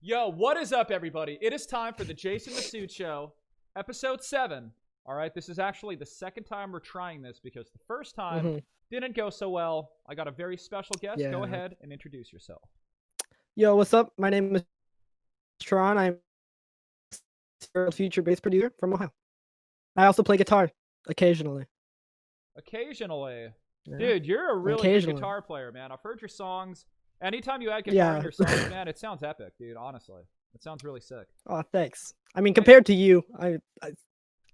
Yo, what is up, everybody? It is time for the Jason Masoud Show, episode 7. All right, this is actually the second time we're trying this because the first time didn't go so well. I got a very special guest. Go Yeah. ahead and introduce yourself. Yo, what's up? My name is TR0N. I'm a future bass producer from Ohio. I also play guitar occasionally. Occasionally. Yeah. Dude, you're a really good Occasionally. guitar player, man. I've heard your songs. Anytime you add guitar in Yeah. your songs, man, it sounds epic, dude, honestly. It sounds really sick. Oh, thanks. I mean, compared to you, I I've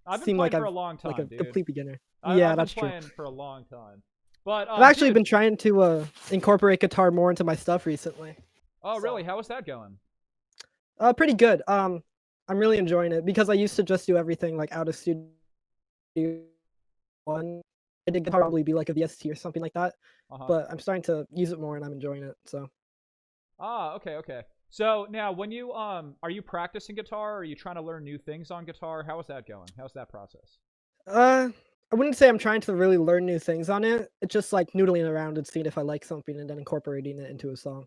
been seem playing like for I'm a long time, like a dude. complete beginner. I've Yeah, been that's true. playing for a long time. But I've actually dude, been trying to incorporate guitar more into my stuff recently. Oh, really? How is that going? Pretty good. I'm really enjoying it because I used to just do everything like out of studio one. I did guitar probably be like a VST or something like that. But I'm starting to use it more and I'm enjoying it. So. Okay. So now, when you are you practicing guitar? Or are you trying to learn new things on guitar? How is that going? How's that process? I wouldn't say I'm trying to really learn new things on it. It's just like noodling around and seeing if I like something and then incorporating it into a song.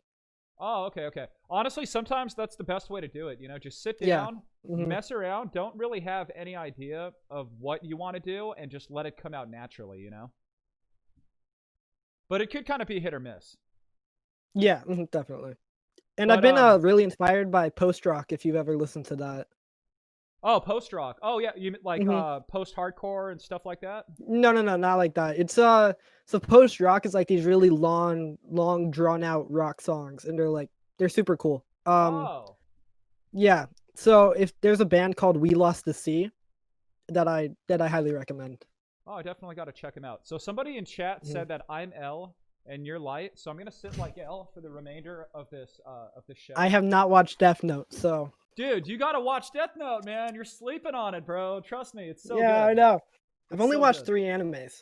Oh, okay. Honestly, sometimes that's the best way to do it. You know, just sit Yeah. down, mess around. Don't really have any idea of what you want to do, and just let it come out naturally. You know. But it could kind of be hit or miss. Yeah, definitely. And But, I've been really inspired by post rock. If you've ever listened to that. Oh, post rock. Oh yeah, you mean like post hardcore and stuff like that? No, not like that. It's so post rock is like these really long drawn out rock songs, and they're super cool. Oh. Yeah. So if there's a band called We Lost the Sea that I highly recommend. Oh, I definitely got to check him out. So somebody in chat said that I'm L and you're light, so I'm gonna sit like L for the remainder of this show. I have not watched Death Note, so. Dude, you gotta watch Death Note, man. You're sleeping on it, bro. Trust me, it's so good. Yeah, I know. I've It's only so watched good. 3 animes.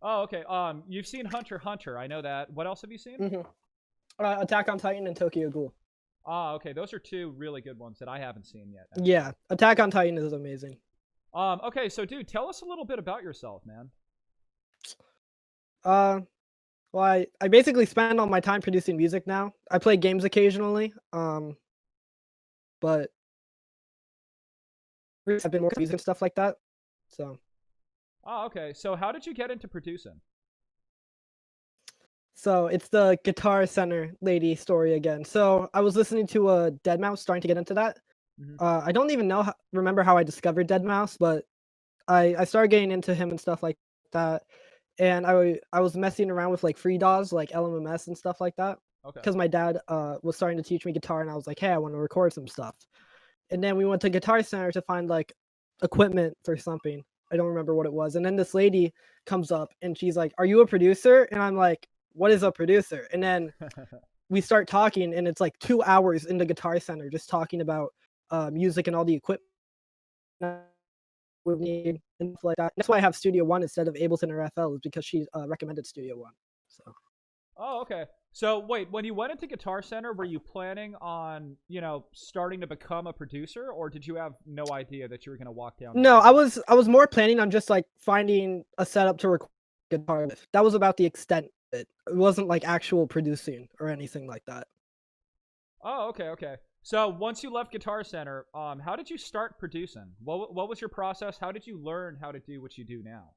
Oh, okay. You've seen Hunter x Hunter. I know that. What else have you seen? Attack on Titan and Tokyo Ghoul. Ah, okay. Those are 2 really good ones that I haven't seen yet. Yeah, Attack on Titan is amazing. Okay, so dude, tell us a little bit about yourself, man. Well, I basically spend all my time producing music now. I play games occasionally, but I've been more music and stuff like that. So. Oh, okay. So how did you get into producing? So it's the Guitar Center lady story again. So I was listening to a Deadmau5, starting to get into that. I don't even remember how I discovered Deadmau5, but I started getting into him and stuff like that. And I was messing around with like free DAWs, like LMMS and stuff like that. Okay. Because my dad was starting to teach me guitar, and I was like, hey, I want to record some stuff. And then we went to Guitar Center to find like equipment for something. I don't remember what it was. And then this lady comes up and she's like, are you a producer? And I'm like, what is a producer? And then we start talking, and it's like 2 hours in the Guitar Center just talking about music and all the equipment we need and stuff like that. That's why I have Studio One instead of Ableton or FL, is because she recommended Studio One. So. Oh, okay. So wait, when you went into Guitar Center, were you planning on, starting to become a producer, or did you have no idea that you were going to walk down? No, I was more planning on just like finding a setup to record guitar with. That was about the extent of it. It wasn't like actual producing or anything like that. Oh, okay. So once you left Guitar Center, how did you start producing? What was your process? How did you learn how to do what you do now?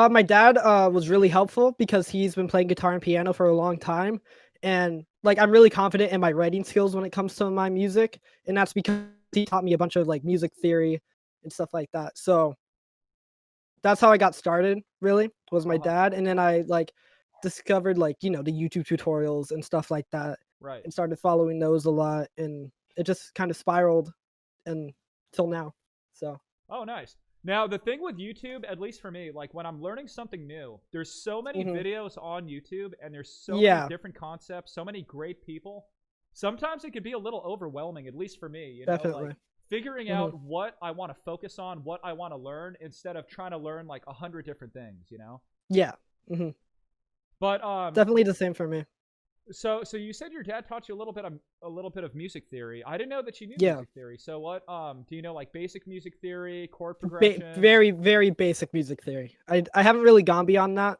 My dad was really helpful because he's been playing guitar and piano for a long time, and like I'm really confident in my writing skills when it comes to my music, and that's because he taught me a bunch of like music theory and stuff like that. So that's how I got started, really, was my dad. And then I like discovered like, the YouTube tutorials and stuff like that. Right. And started following those a lot, and it just kind of spiraled until now. So. Oh, nice. Now, the thing with YouTube, at least for me, like when I'm learning something new, there's so many videos on YouTube, and there's so many different concepts, so many great people. Sometimes it could be a little overwhelming, at least for me, Definitely. like figuring out what I want to focus on, what I want to learn, instead of trying to learn like 100 different things, Yeah. But definitely the same for me. So you said your dad taught you a little bit of music theory. I didn't know that you knew music theory. So what do you know, like basic music theory, chord progression? Very, very basic music theory. I haven't really gone beyond that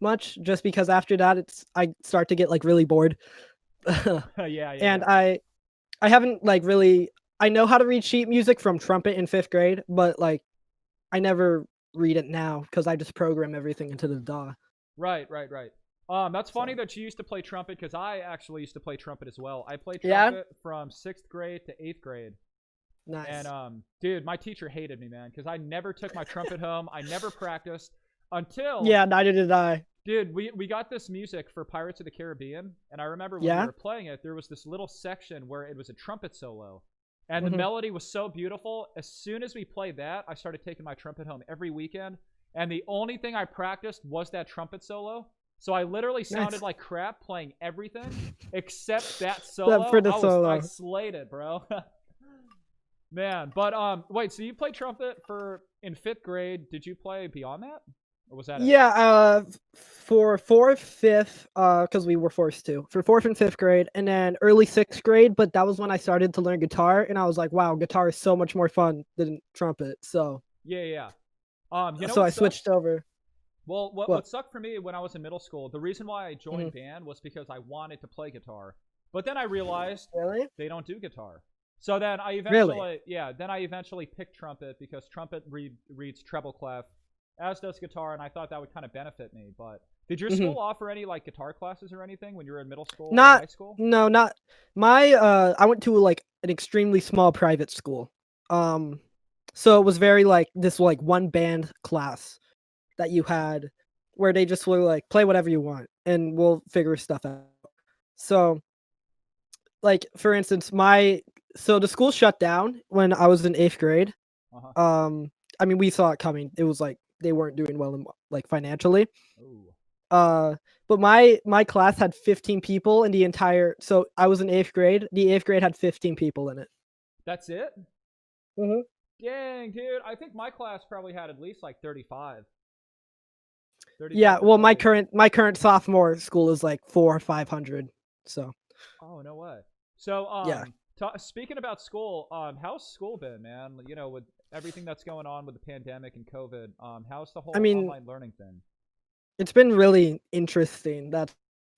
much, just because after that I start to get like really bored. Yeah. And I haven't like really. I know how to read sheet music from trumpet in 5th grade, but like I never read it now because I just program everything into the DAW. Right, right, right. That's funny So that you used to play trumpet because I actually used to play trumpet as well. I played yeah, trumpet from 6th grade to 8th grade. And nice. dude, my teacher hated me, man, because I never took my trumpet home. I never practiced until, Yeah, neither did I. dude, we got this music for Pirates of the Caribbean, and I remember when we Yeah. were playing it, there was this little section where it was a trumpet solo, and the Hmm. melody was so beautiful. As soon as we played that, I started taking my trumpet home every weekend, and the only thing I practiced was that trumpet solo. So I literally sounded Nice. like crap playing everything except that Except for solo. the I solo. slayed it, bro. Man, but wait. So you played trumpet for in 5th grade? Did you play beyond that, or was that it? Yeah, for 4th, 5th, because we were forced to, for 4th and 5th grade, and then early 6th grade, but that was when I started to learn guitar, and I was like, wow, guitar is so much more fun than trumpet, so Yeah, yeah. You know so what I sucked? switched over. Well, what What? sucked for me when I was in middle school, the reason why I Hmm. joined band was because I wanted to play guitar, but then I realized Really? they don't do guitar. So then Really? I eventually picked trumpet because trumpet reads treble clef, as does guitar, and I thought that would kind of benefit me. But did your Hmm. school offer any like guitar classes or anything when you were in middle school or Not, high school? no, not my, I went to, like, an extremely small private school, um, so it was very, like, this, like, one band class that you had where they just were like, "Play whatever you want, and we'll figure stuff out." So, like, for instance, the school shut down when I was in 8th grade. Uh huh. Um, I mean, we saw it coming. It was like they weren't doing well in, like, financially. Ooh, Uh, but my class had 15 people in the entire so I was in 8th grade. The 8th grade had 15 people in it. that's it? Mhm. Dang, dude. I think my class probably had at least like 35, Yeah, 35 to well, my 40. current sophomore school is like 4 or 500. So, Oh, no way. So, yeah. speaking about school, how's school been, man? You know, with everything that's going on with the pandemic and COVID, how's the I whole mean, online learning thing? it's been really interesting, that's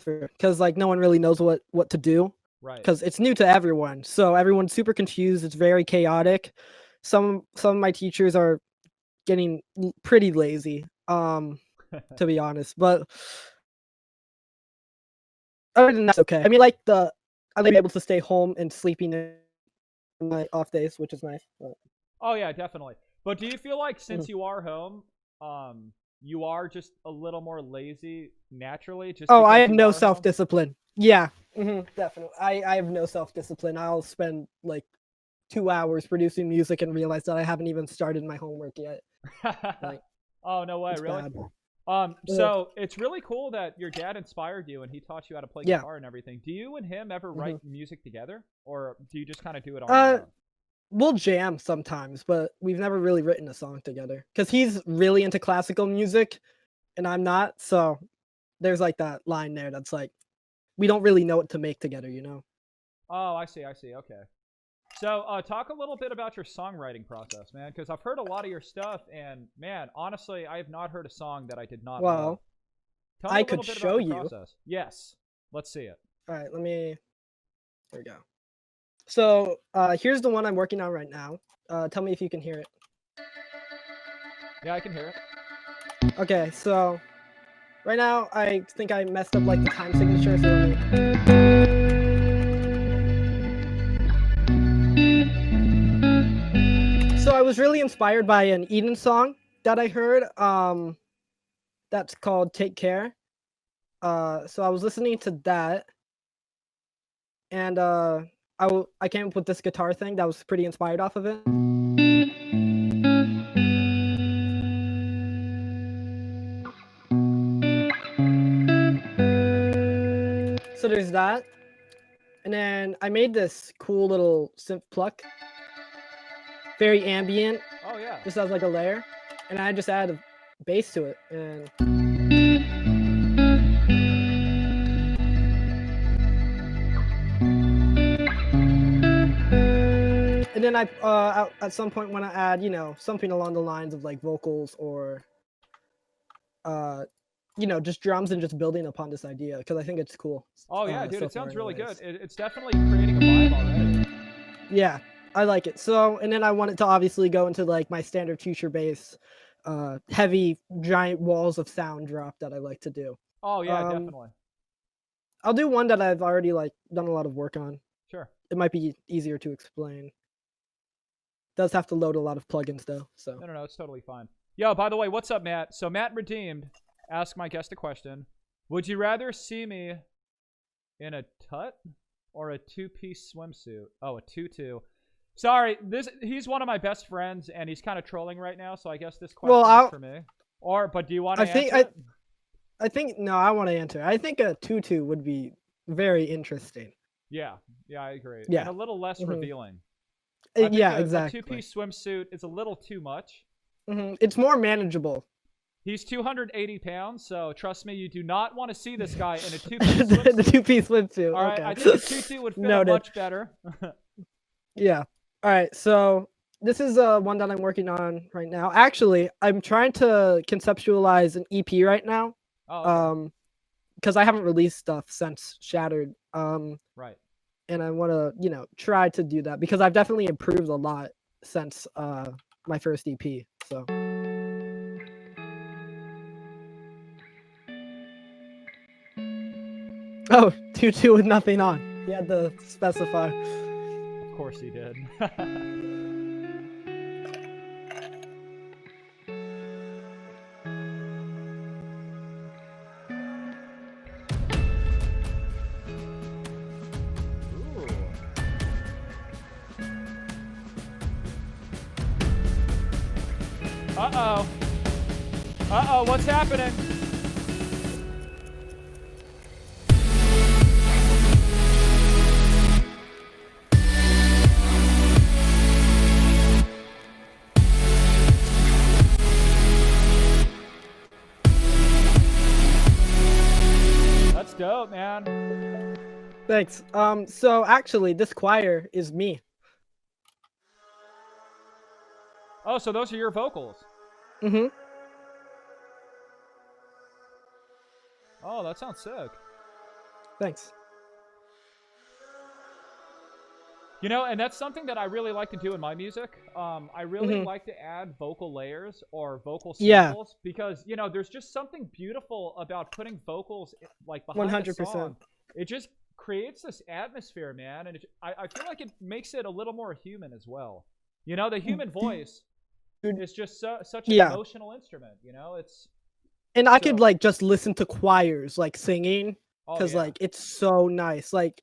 because like, no one really knows what to do Right. because it's new to everyone, so everyone's super confused, it's very chaotic. Some of my teachers are getting pretty lazy, to be honest, but other than that's okay. I mean, like, I like able to stay home and sleeping in my off days, which is nice, but Oh yeah, definitely. But do you feel like mhm. since you are home, you are just a little more lazy naturally, just Oh, I because have you no are home? self-discipline. Yeah, definitely. I have no self-discipline. I'll spend, like, 2 hours producing music and realize that I haven't even started my homework yet. Like, Oh no way, it's really? bad. Ugh. So it's really cool that your dad inspired you and he taught you how to play Yeah. guitar and everything. Do you and him ever write Mhm. music together, or do you just kind of do it on your Uh, own? we'll jam sometimes, but we've never really written a song together because he's really into classical music and I'm not, so there's, like, that line there that's like, we don't really know what to make together, you know? Oh, I see, I see. Okay. So, talk a little bit about your songwriting process, man, because I've heard a lot of your stuff, and man, honestly, I have not heard a song that I did not love. Well, Tell me I a could little bit about show your you. process. Yes, let's see it. Alright, there we go. So, here's the one I'm working on right now. Tell me if you can hear it. Yeah, I can hear it. Okay, so right now I think I messed up like the time signature, so I was really inspired by an Eden song that I heard, that's called Take Care. So I was listening to that and, I came up with this guitar thing that was pretty inspired off of it. So there's that, and then I made this cool little synth pluck, very ambient, Oh yeah. just as like a layer, and I just added bass to it, and then at some point want to add, something along the lines of like vocals or uh, just drums and just building upon this idea because I think it's cool. Oh yeah, dude, So it far, sounds really good. anyways. It's definitely creating a vibe already. Yeah, I like it. So, and then I want it to obviously go into like my standard future bass, heavy giant walls of sound drop that I like to do. Oh yeah, Um, definitely. I'll do one that I've already like done a lot of work on. Sure. It might be easier to explain. Does have to load a lot of plugins though. So No, it's totally fine. Yo, by the way, what's up, Matt? So Matt Redeemed asked my guest a question. Would you rather see me in a tut or a two-piece swimsuit? Oh, a tutu. Sorry, he's one of my best friends, and he's kind of trolling right now, so I guess this question is for me. But do you want to answer it? I think no, I want to answer. I think a tutu would be very interesting. Yeah, I agree. Yeah. And a little less revealing. Yeah, exactly. A two-piece swimsuit is a little too much. It's more manageable. He's 280 pounds, so trust me, you do not want to see this guy in a two-piece swimsuit. The two-piece swimsuit. All right, okay. I think a tutu would fit much better. Yeah. All right, so this is one that I'm working on right now. Actually, I'm trying to conceptualize an EP right now. Oh, okay. Because I haven't released stuff since Shattered. Right. And I want to, try to do that because I've definitely improved a lot since my first EP. So. Oh, tutu with nothing on. You had to specify. Of course he did. Uh-oh. Uh-oh, what's happening? That's dope, man. Thanks. So actually, this choir is me. Oh, so those are your vocals? Mm-hmm. Oh, that sounds sick. Thanks. And that's something that I really like to do in my music. I really like to add vocal layers or vocal samples because, there's just something beautiful about putting vocals like behind 100%. The song. It just creates this atmosphere, man, and I feel like it makes it a little more human as well. The human voice is just such an emotional instrument. And I could like just listen to choirs like singing because like it's so nice. Like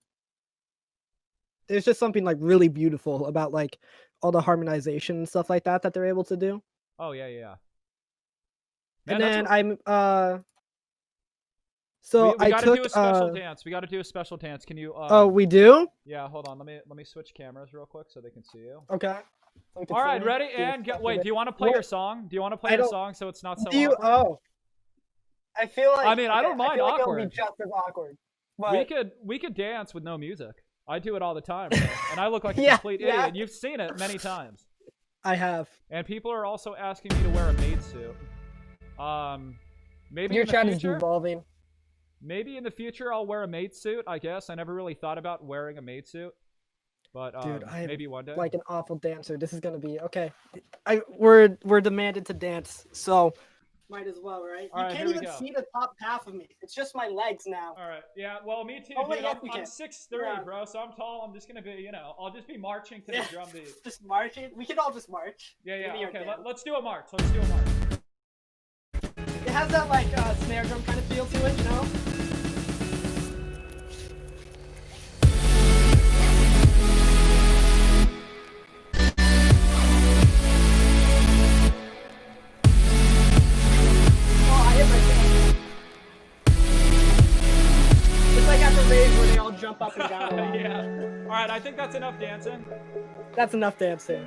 there's just something like really beautiful about like all the harmonization and stuff like that they're able to do. Oh yeah. Man, and then I'm so we gotta do a special dance. We gotta do a special dance. Can you Oh, we do? Yeah, hold on. Let me switch cameras real quick so they can see you. Okay. All right, ready? And wait, do you want to play your song? Do you want to play your song so it's not so awkward? Oh. I feel like I don't mind awkward. It'll be just as awkward. But we could dance with no music. I do it all the time, bro. And I look like a complete idiot. You've seen it many times. I have. And people are also asking me to wear a maid suit. Maybe your chat is evolving. Maybe in the future I'll wear a maid suit. I guess I never really thought about wearing a maid suit, but dude, maybe one day. Like an awful dancer. This is gonna be okay. We're demanded to dance, so might as well, right? All right, you can't even see the top half of me. It's just my legs now. All right, yeah. Well, me too, dude. I'm 6'3", bro, so I'm tall. I'm just gonna be, I'll just be marching to the drum beat. Just marching. We can all just march. Yeah. Okay, let's do a march. Let's do a march. It has that like snare drum kind of feel to it, where they all jump up and down. Yeah. All right, I think that's enough dancing. That's enough dancing.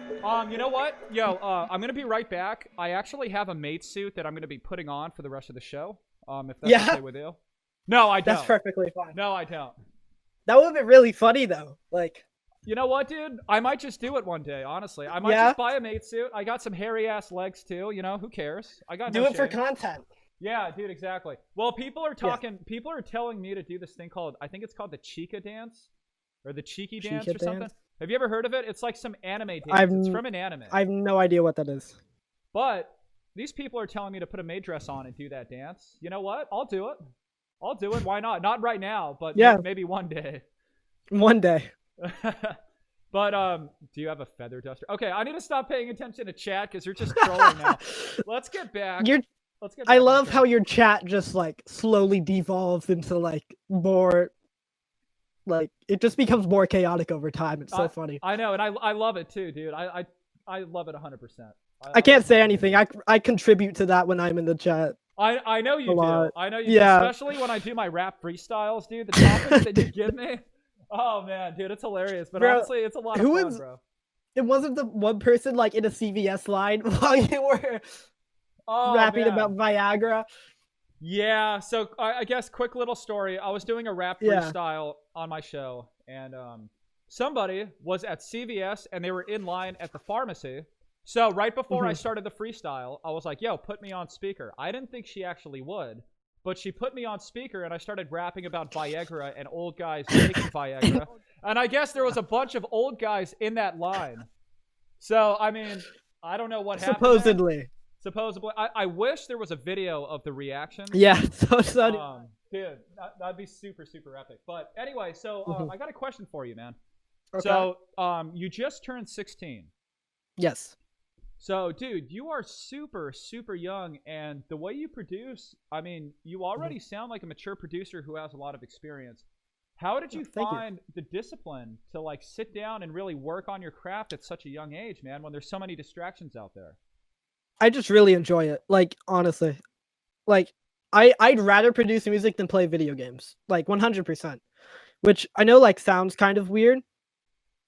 You know what? Yo, I'm gonna be right back. I actually have a maid suit that I'm gonna be putting on for the rest of the show. If that's okay with you. No, I don't. That's perfectly fine. No, I don't. That would be really funny though. Like, you know what, dude? I might just do it one day. Honestly, I might just buy a maid suit. I got some hairy ass legs too. Who cares? I got do it for content. Yeah, dude, exactly. Well, people are talking. Yeah. People are telling me to do this thing called, I think it's called the Chica dance, or the Cheeky dance, or something. Have you ever heard of it? It's like some anime dance. I've It's from an anime. I have no idea what that is. But these people are telling me to put a maid dress on and do that dance. You know what? I'll do it. I'll do it. Why not? Not right now, but Yeah, maybe one day. one day. But do you have a feather duster? Okay, I need to stop paying attention to chat because you're just trolling now. Let's get back. I love how your chat just like slowly devolves into like more, like it just becomes more chaotic over time. It's so funny. I know, and I love it too, dude. I love it 100%. I can't say anything. I contribute to that when I'm in the chat. I know you do. I know you do. Especially when I do my rap freestyles, dude. The topics that you give me. Oh man, dude, it's hilarious. But honestly, it's a lot of fun, bro. It wasn't the one person like in a CVS line while you were rapping about Viagra. Yeah, so I guess quick little story. I was doing a rap freestyle on my show, and somebody was at CVS and they were in line at the pharmacy. So right before I started the freestyle, I was like, yo, put me on speaker. I didn't think she actually would, but she put me on speaker and I started rapping about Viagra and old guys taking Viagra. And I guess there was a bunch of old guys in that line. So, I mean, I don't know what happened. Supposedly. I wish there was a video of the reaction. Yeah, so dude, that'd be super, super epic. But anyway, so I got a question for you, man. Okay. So you just turned 16. Yes. So, dude, you are super, super young, and the way you produce, I mean, you already sound like a mature producer who has a lot of experience. How did you find the discipline to, like, sit down and really work on your craft at such a young age, man, when there's so many distractions out there? I just really enjoy it, like, honestly. Like, I'd rather produce music than play video games, like, 100%. Which I know, like, sounds kind of weird,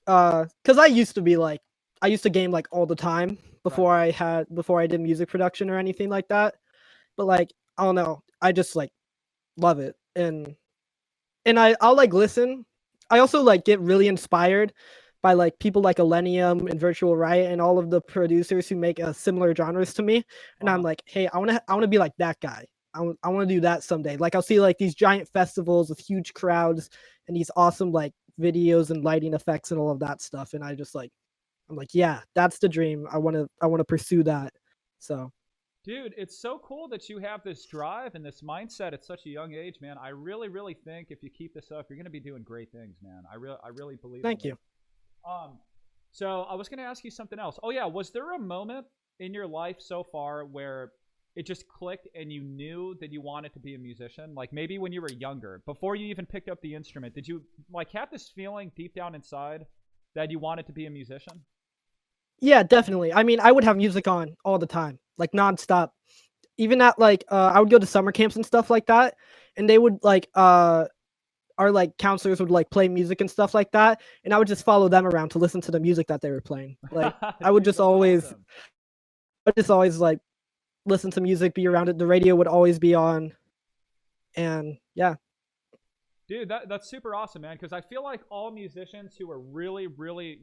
because I used to game, like, all the time before I did music production or anything like that. But, like, I don't know, I just, like, love it, and I'll, like, listen. I also, like, get really inspired by, like, people like Illenium and Virtual Riot and all of the producers who make, similar genres to me, and I'm like, "Hey, I wanna be like that guy. I wanna do that someday." Like, I'll see, like, these giant festivals with huge crowds and these awesome, like, videos and lighting effects and all of that stuff, and I'm like, "Yeah, that's the dream. I wanna pursue that." So dude, it's so cool that you have this drive and this mindset at such a young age, man. I really, really think if you keep this up, you're gonna be doing great things, man. I really believe. Thank you. So I was gonna ask you something else. Oh yeah, was there a moment in your life so far where it just clicked and you knew that you wanted to be a musician? Like maybe when you were younger, before you even picked up the instrument, did you like have this feeling deep down inside that you wanted to be a musician? Yeah, definitely. I mean, I would have music on all the time, like nonstop. Even at like I would go to summer camps and stuff like that, and they would like our like counselors would like play music and stuff like that, and I would just follow them around to listen to the music that they were playing. Like I would just always like listen to music, be around it. The radio would always be on, and yeah. Dude, that's super awesome, man. Because I feel like all musicians who are really, really,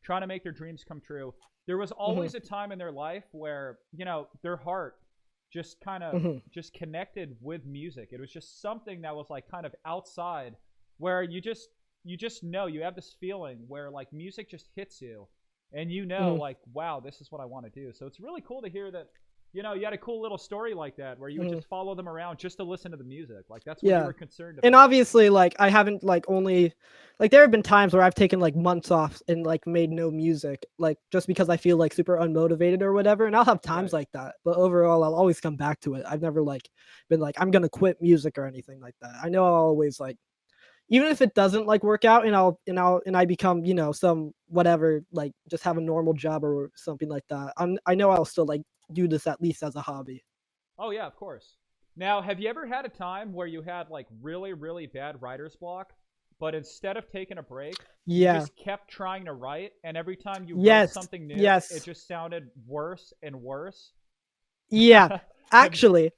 trying to make their dreams come true, there was always a time in their life where, their heart just kind of just connected with music. It was just something that was like kind of outside where you just know, you have this feeling where like music just hits you and like, wow, this is what I want to do. So it's really cool to hear that, you had a cool little story like that where you would just follow them around just to listen to the music. Like that's what you were concerned about. And obviously like I haven't like only like there have been times where I've taken like months off and like made no music, like just because I feel like super unmotivated or whatever. And I'll have times like that. But overall I'll always come back to it. I've never like been like I'm gonna quit music or anything like that. I know I'll always like, even if it doesn't like work out and I become, some whatever, like just have a normal job or something like that. I know I'll still like do this at least as a hobby. Oh yeah, of course. Now, have you ever had a time where you had like really, really bad writer's block, but instead of taking a break, you just kept trying to write, and every time you wrote something new, it just sounded worse and worse? Yeah, actually.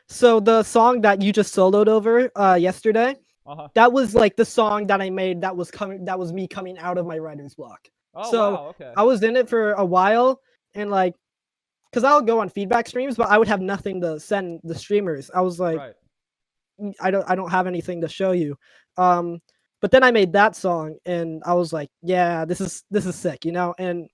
So the song that you just soloed over yesterday, that was like the song that I made that was me coming out of my writer's block. Oh, so wow, okay. I was in it for a while, and like, because I'll go on feedback streams, but I would have nothing to send the streamers. I was like, I don't have anything to show you. But But then I made that song, and I was like, yeah, this is sick, you know. And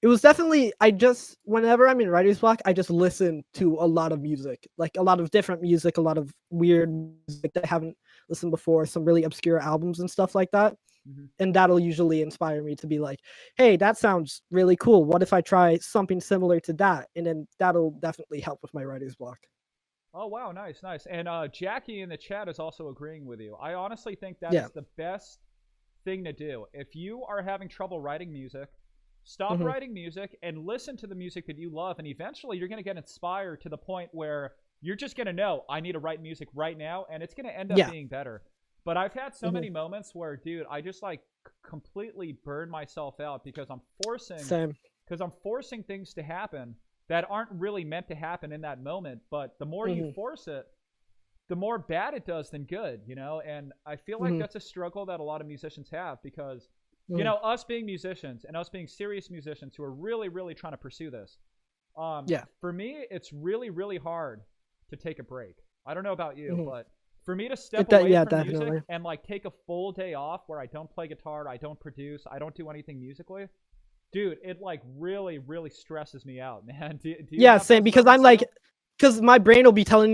it was definitely I just whenever I'm in writer's block, I just listen to a lot of music, like a lot of different music, a lot of weird music that I haven't listened before, some really obscure albums and stuff like that. Mhm. And that'll usually inspire me to be like, hey, that sounds really cool. What if I try something similar to that? And then that'll definitely help with my writer's block. Oh wow, nice, nice. And Jackie in the chat is also agreeing with you. I honestly think that Yeah. is the best thing to do. If you are having trouble writing music, stop Hmm. writing music and listen to the music that you love, and eventually you're going to get inspired to the point where you're just going to know I need to write music right now, and it's going to end up Yeah. being better. But I've had so Hmm. many moments where, dude, I just like completely burn myself out Same. because I'm forcing things to happen that aren't really meant to happen in that moment. But the more you Hmm. force it, the more bad it does than good, you know? And I feel like Hmm. that's a struggle that a lot of musicians have because, you Hmm. know, us being musicians and us being serious musicians who are really, really trying to pursue this, Yeah. for me, it's really, really hard to take a break. I don't know about you, Hmm. but for me to step away Yeah, from music definitely. and like take a full day off where I don't play guitar, I don't produce, I don't do anything musically, dude, it like really, really stresses me out, man. Do you Yeah, have same. those Because I'm moments like, too? because my brain will be telling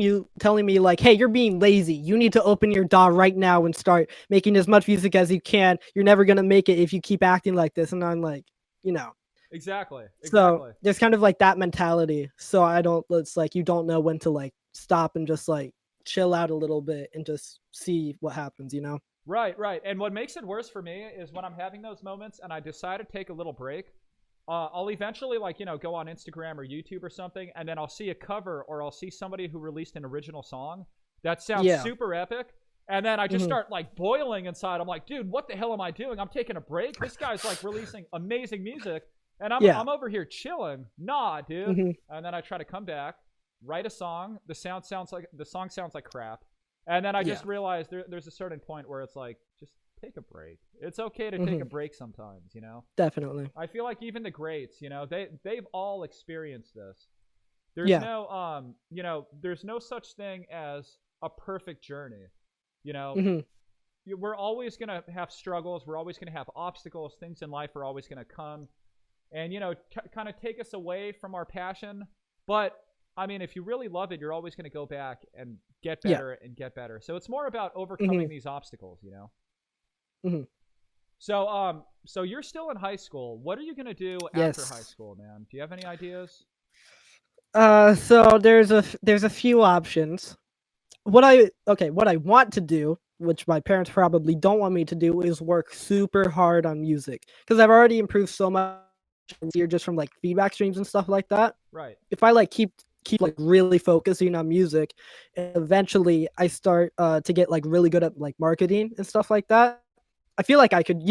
me like, hey, you're being lazy. You need to open your DAW right now and start making as much music as you can. You're never gonna make it if you keep acting like this. And I'm like, you know. Exactly, So exactly. there's kind of like that mentality. So I don't. It's like you don't know when to like stop and just like chill out a little bit and just see what happens. You know. Right, right. And what makes it worse for me is when I'm having those moments and I decide to take a little break. I'll eventually like go on Instagram or YouTube or something, and then I'll see a cover or I'll see somebody who released an original song that sounds Yeah. super epic, and then I just Hmm. start like boiling inside. I'm like, dude, what the hell am I doing? I'm taking a break. This guy's like releasing amazing music, and I'm Yeah. I'm over here chilling. Nah, dude. Hmm. And then I try to come back, write a song. The song sounds like crap, and then I Yeah. just realized there's a certain point where it's like just take a break. It's okay to take a Hmm. break sometimes, you know. Definitely. I feel like even the greats, they've all experienced this. There's Yeah. no there's no such thing as a perfect journey. You know, Hmm. we're always going to have struggles, we're always going to have obstacles, things in life are always going to come and kind of take us away from our passion, but I mean, if you really love it, you're always going to go back and get Yeah. better and get better. So it's more about Hmm. overcoming these obstacles, you know. Hmm. So you're still in high school. What are you gonna do after high Yes. school, man? Do you have any ideas? So there's a few options. What I want to do, which my parents probably don't want me to do, is work super hard on music because I've already improved so much here just from like feedback streams and stuff like that. Right. If I like keep like really focusing on music, and eventually I start to get like really good at like marketing and stuff like that. I feel like I could,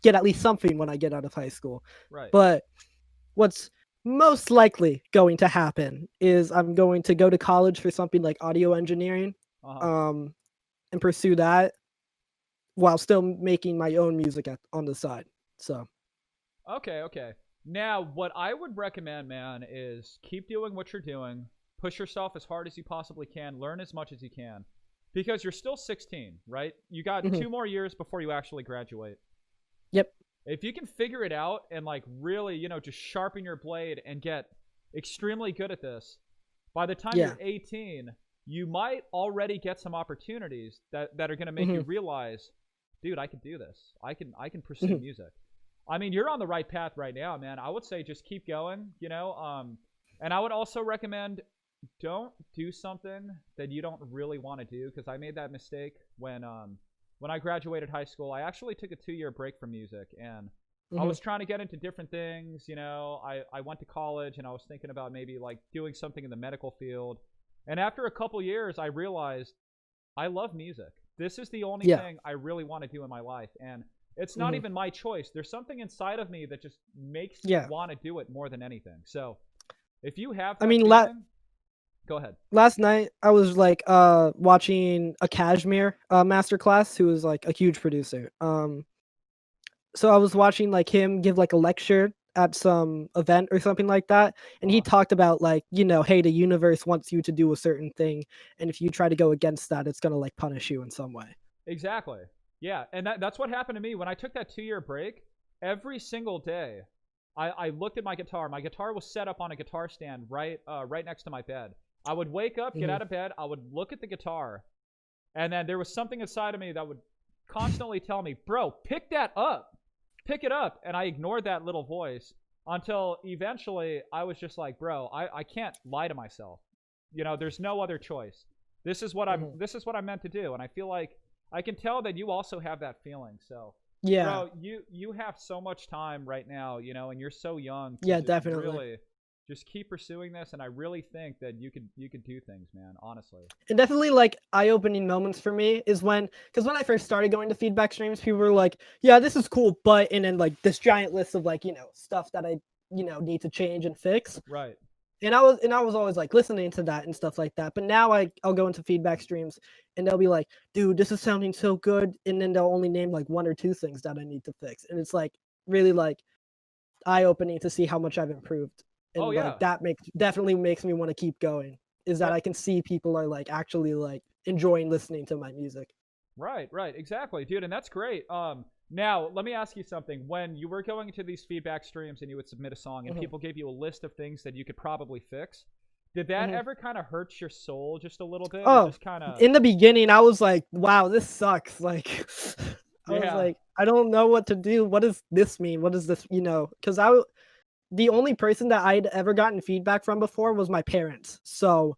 get at least something when I get out of high school. Right. But what's most likely going to happen is I'm going to go to college for something like audio engineering, Uh huh. um, and pursue that while still making my own music on the side. So Okay. Okay. Now, what I would recommend, man, is keep doing what you're doing. Push yourself as hard as you possibly can. Learn as much as you can, because you're still 16, right? You got mhm, 2 more years before you actually graduate. yep, If you can figure it out and like really, just sharpen your blade and get extremely good at this, by the time yeah, you're 18, you might already get some opportunities that are going to make you mhm, realize, dude, I can do this. I can pursue mhm, music. I mean, you're on the right path right now, man. I would say just keep going, and I would also recommend don't do something that you don't really want to do, because I made that mistake when I graduated high school. I actually took a 2-year break from music, and I mhm, was trying to get into different things. I went to college and I was thinking about maybe like doing something in the medical field. And after a couple years, I realized I love music. This is the only yeah, thing I really want to do in my life. And it's not mhm, even my choice. There's something inside of me that just makes me yeah. want to do it more than anything. So if you have I that mean, feeling, go ahead. last night I was like watching a Cashmere masterclass, who is like a huge producer. So I was watching like him give like a lecture at some event or something like that, and he Uh-huh. talked about like, hey, the universe wants you to do a certain thing, and if you try to go against that, it's gonna like punish you in some way. Exactly. Yeah, and that's what happened to me when I took that 2-year break. Every single day, I looked at my guitar. My guitar was set up on a guitar stand right next to my bed. I would wake up, get out of bed, I would look at the guitar, and then there was something inside of me that would constantly tell me, "Bro, pick that up, pick it up," and I ignored that little voice until eventually I was just like, "Bro, I can't lie to myself. You know, there's no other choice. This is what I'm meant to do," and I feel like I can tell that you also have that feeling. So, Yeah. bro, you have so much time right now, you know, and you're so young to Yeah, just definitely. really just keep pursuing this, and I really think that you could do things, man, honestly. And definitely like eye-opening moments for me is when, because when I first started going to feedback streams, people were like, "Yeah, this is cool," but and then like this giant list of like stuff that I need to change and fix. Right. And I was always like listening to that and stuff like that. But now I'll go into feedback streams and they'll be like, "Dude, this is sounding so good," and then they'll only name like one or two things that I need to fix, and it's like really like eye-opening to see how much I've improved. Oh And like yeah. that definitely makes me want to keep going, is that That I can see people are like actually like enjoying listening to my music. Right, right, exactly, dude, and that's great. Now let me ask you something. When you were going to these feedback streams and you would submit a song and Mhm, people gave you a list of things that you could probably fix, did that mhm. ever kind of hurt your soul just a little bit, or Oh, just kind of? in the beginning, I was like, "Wow, this sucks." Like, I was Yeah, like, "I don't know what to do. What does this mean? What is this?" Because the only person that I'd ever gotten feedback from before was my parents. So,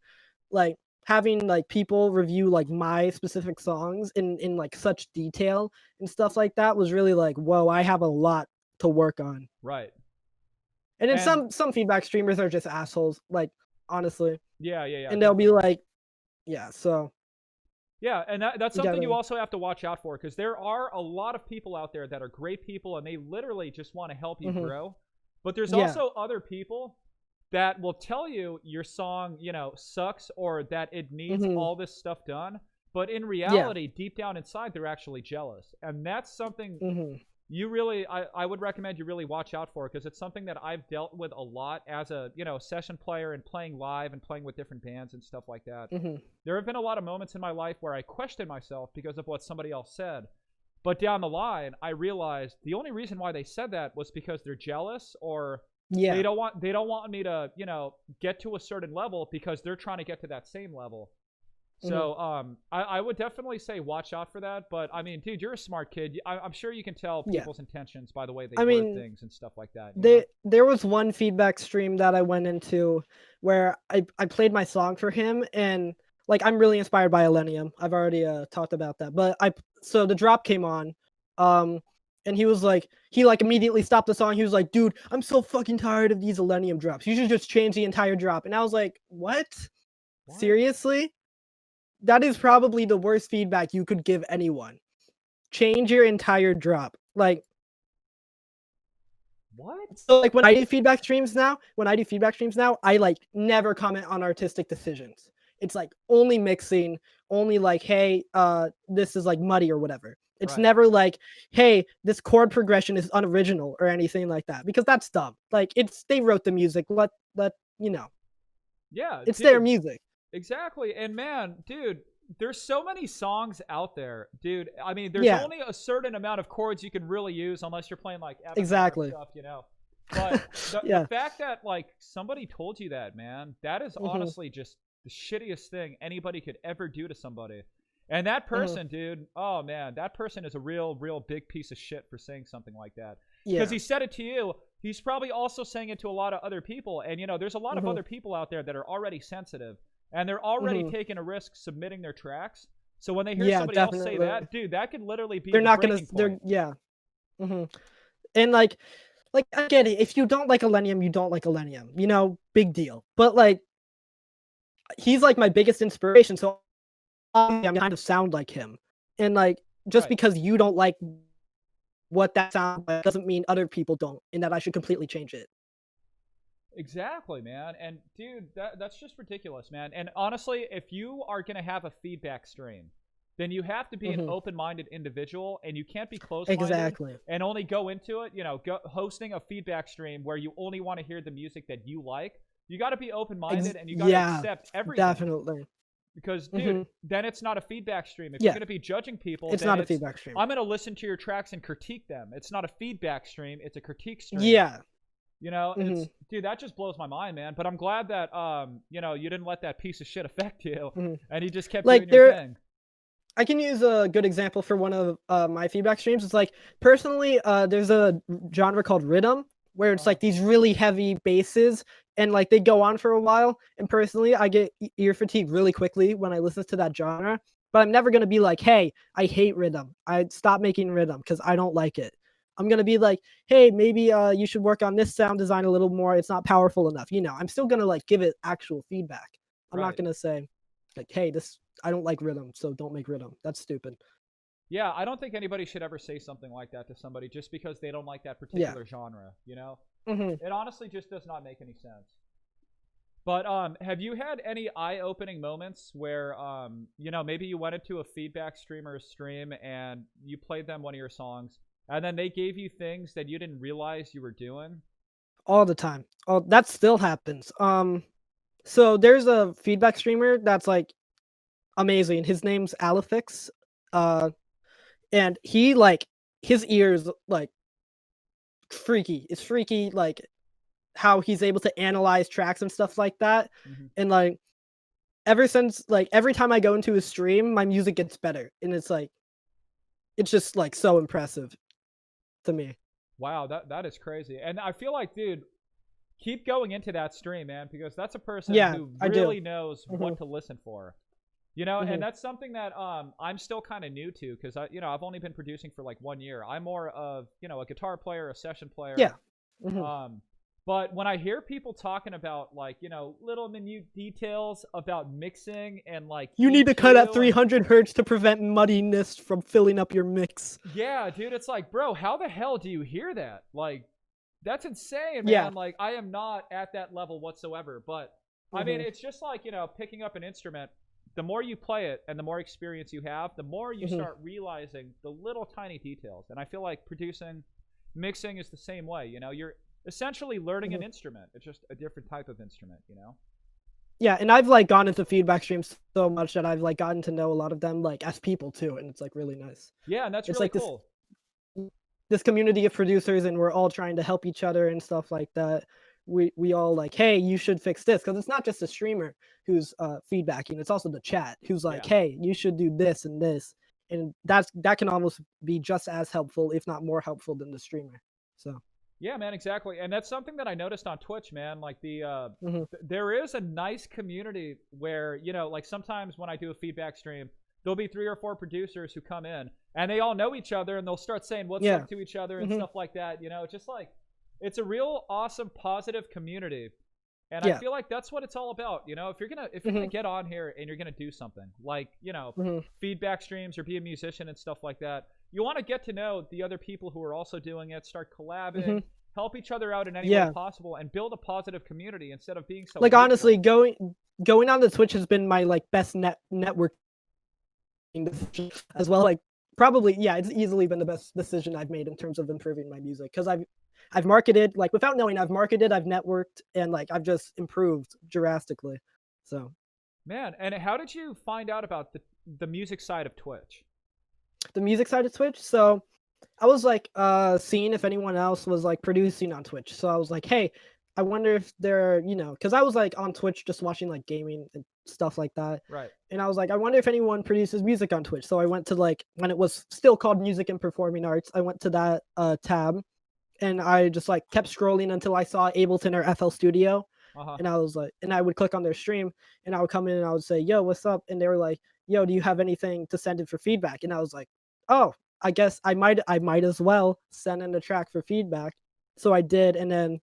like, having like people review like my specific songs in like such detail and stuff like that was really like, whoa, I have a lot to work on. right. And then And some feedback streamers are just assholes, like honestly, yeah, yeah, yeah, and they'll be definitely. like, yeah, so Yeah, and that's you something you gotta. also have to watch out for, because there are a lot of people out there that are great people and they literally just want to help you Mhm. grow. But there's Yeah. also other people that will tell you your song, sucks, or that it needs Mhm. all this stuff done. But in Yeah. reality, deep down inside, they're actually jealous. And that's something Mhm. I would recommend you really watch out for, because it's something that I've dealt with a lot as a, session player and playing live and playing with different bands and stuff like that. Mhm. There have been a lot of moments in my life where I questioned myself because of what somebody else said. But down the line, I realized the only reason why they said that was because they're jealous, or Yeah. they don't want me to, get to a certain level because they're trying to get to that same level. Mhm. So I would definitely say watch out for that. But I mean, dude, you're a smart kid. I'm sure you can tell Yeah. people's intentions by the way they I word mean, things and stuff like that. You know? there was one feedback stream that I went into where I played my song for him, and like I'm really inspired by Elenium. I've already talked about that. But so the drop came on, um and he like immediately stopped the song. He was like, "Dude, I'm so fucking tired of these Elenium drops. You should just change the entire drop." And I was like, "What? What? Seriously?" That is probably the worst feedback you could give anyone. Change your entire drop. Like, What? so like when I do feedback streams now, I like never comment on artistic decisions. It's like only mixing, only like, "Hey, this is like muddy," or whatever. It's Right. never like, "Hey, this chord progression is unoriginal," or anything like that, because that's dumb. Like, they wrote the music. Let Yeah, it's their dude. music. Exactly. And man, dude, there's so many songs out there, dude. I mean, there's Yeah, only a certain amount of chords you can really use unless you're playing like F minor exactly. stuff, But the Yeah. fact that like somebody told you that, man, that is Mhm. honestly just the shittiest thing anybody could ever do to somebody. And that Mhm. person, dude, oh man, that person is a real big piece of shit for saying something like that. Because Yeah. he said it to you, he's probably also saying it to a lot of other people. And there's a lot of Mhm. other people out there that are already sensitive, and they're already Mhm. taking a risk submitting their tracks. So when they hear Yeah, somebody else say definitely. that, dude, that could literally be They're the not gonna. breaking They're point. yeah. Mhm. And like I get it. If you don't like Elenium, you don't like Elenium. Big deal. But like he's like my biggest inspiration, so obviously I'm kind of sound like him. And like just Right. because you don't like what that sounds like doesn't mean other people don't, and that I should completely change it. Exactly, man. And dude, that's just ridiculous, man. And honestly, if you are going to have a feedback stream, then you have to be an Mhm. open-minded individual, and you can't be close-minded Exactly. and only go into it, hosting a feedback stream where you only want to hear the music that you like. You got to be open-minded, and you got to Yeah, accept everything. definitely. Because, dude, then it's not a feedback stream. If Yeah. you're going to be judging people, It's then not a feedback stream. I'm going to listen to your tracks and critique them. It's not a feedback stream. It's a critique stream. Yeah. You know, it's, dude, that just blows my mind, man. But I'm glad that, you know, you didn't let that piece of shit affect you, and you just kept Like, doing your thing. I can use a good example for one of my feedback streams. It's like, personally, there's a genre called rhythm, where it's like these really heavy basses, and like they go on for a while. And personally, I get ear fatigue really quickly when I listen to that genre. But I'm never gonna be like, hey, I hate rhythm. I stop making rhythm because I don't like it. I'm gonna be like, hey, maybe you should work on this sound design a little more. It's not powerful enough. You know, I'm still gonna like give it actual feedback. I'm not gonna say like, hey, this I don't like rhythm, so don't make rhythm. That's stupid. Yeah, I don't think anybody should ever say something like that to somebody just because they don't like that particular genre, you know? It honestly just does not make any sense. But have you had any eye-opening moments where, you know, maybe you went into a feedback streamer's stream and you played them one of your songs, and then they gave you things that you didn't realize you were doing? All the time. Oh, that still happens. So there's a feedback streamer that's like amazing. His name's Alifix. And he like his ears like freaky. It's freaky like how he's able to analyze tracks and stuff like that. And like ever since like every time I go into his stream, my music gets better. And it's like it's just like so impressive to me. Wow, that is crazy. And I feel like, dude, keep going into that stream, man, because that's a person who really knows what to listen for. You know, and that's something that I'm still kind of new to because you know, I've only been producing for like 1 year. I'm more of, you know, a guitar player, a session player. Yeah. But when I hear people talking about like, you know, little minute details about mixing and like you need to cut at 300 hertz to prevent muddiness from filling up your mix. Yeah, dude, it's like, bro, how the hell do you hear that? Like, that's insane, man. Yeah. Like, I am not at that level whatsoever. But I mean, it's just like, you know, picking up an instrument. The more you play it and the more experience you have, the more you start realizing the little tiny details. And I feel like mixing is the same way. You know, you're essentially learning an instrument. It's just a different type of instrument, you know? Yeah, and I've like gone into feedback streams so much that I've like gotten to know a lot of them like as people too, and it's like really nice. Yeah, and that's it's really like cool. This community of producers, and we're all trying to help each other and stuff like that. We all like, hey, you should fix this, because it's not just the streamer who's feedbacking, it's also the chat who's like, hey, you should do this and this, and that can almost be just as helpful, if not more helpful, than the streamer. So yeah, man, exactly. And that's something that I noticed on Twitch, man. Like there is a nice community where, you know, like sometimes when I do a feedback stream, there'll be 3 or 4 producers who come in and they all know each other and they'll start saying what's up to each other and stuff like that. You know, just like, it's a real awesome, positive community. And I feel like that's what it's all about. You know, if you're gonna get on here and you're gonna do something like, you know, feedback streams or be a musician and stuff like that, you want to get to know the other people who are also doing it, start collabing, help each other out in any way possible, and build a positive community instead of being so like hateful. Honestly, going on the Twitch has been my like best network as well. Like probably, it's easily been the best decision I've made in terms of improving my music, because I've marketed, like without knowing, I've networked, and like I've just improved drastically. So man, and how did you find out about the music side of Twitch? The music side of Twitch? So I was like seeing if anyone else was like producing on Twitch. So I was like, hey, I wonder if they're, you know, because I was like on Twitch just watching like gaming and stuff like that. Right. And I was like, I wonder if anyone produces music on Twitch. So I went to like, when it was still called Music and Performing Arts, I went to that tab, and I just like kept scrolling until I saw Ableton or FL Studio. And I was like, and I would click on their stream, and I would come in and I would say, yo, what's up? And they were like, yo, do you have anything to send in for feedback? And I was like, oh, I guess I might as well send in a track for feedback. So I did. And then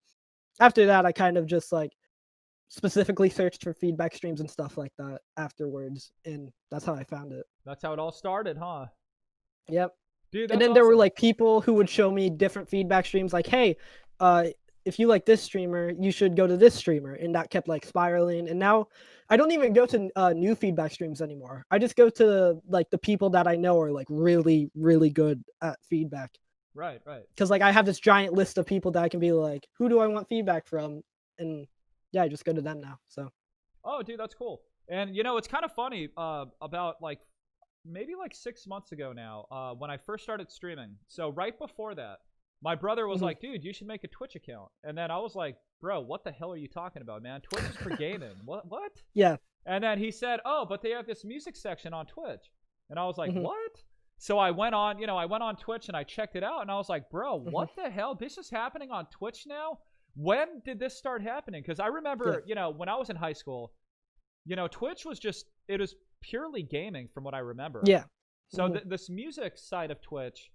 after that, I kind of just like specifically searched for feedback streams and stuff like that afterwards. And that's how I found it. That's how it all started, huh? Yep. Dude, and then awesome. There were like people who would show me different feedback streams, like, hey, if you like this streamer, you should go to this streamer. And that kept like spiraling. And now I don't even go to new feedback streams anymore. I just go to like the people that I know are like really, really good at feedback. Right. Because like I have this giant list of people that I can be like, who do I want feedback from? And yeah, I just go to them now. So. Oh, dude, that's cool. And you know, it's kind of funny. About like maybe like 6 months ago now, when I first started streaming. So right before that, my brother was like, "Dude, you should make a Twitch account." And then I was like, "Bro, what the hell are you talking about, man? Twitch is for gaming. What? What?" Yeah. And then he said, "Oh, but they have this music section on Twitch." And I was like, "What?" So I went on, I went on Twitch and I checked it out, and I was like, "Bro, what the hell? This is happening on Twitch now? When did this start happening?" Because I remember, when I was in high school, Twitch was it was purely gaming from what I remember. Yeah. So this music side of Twitch,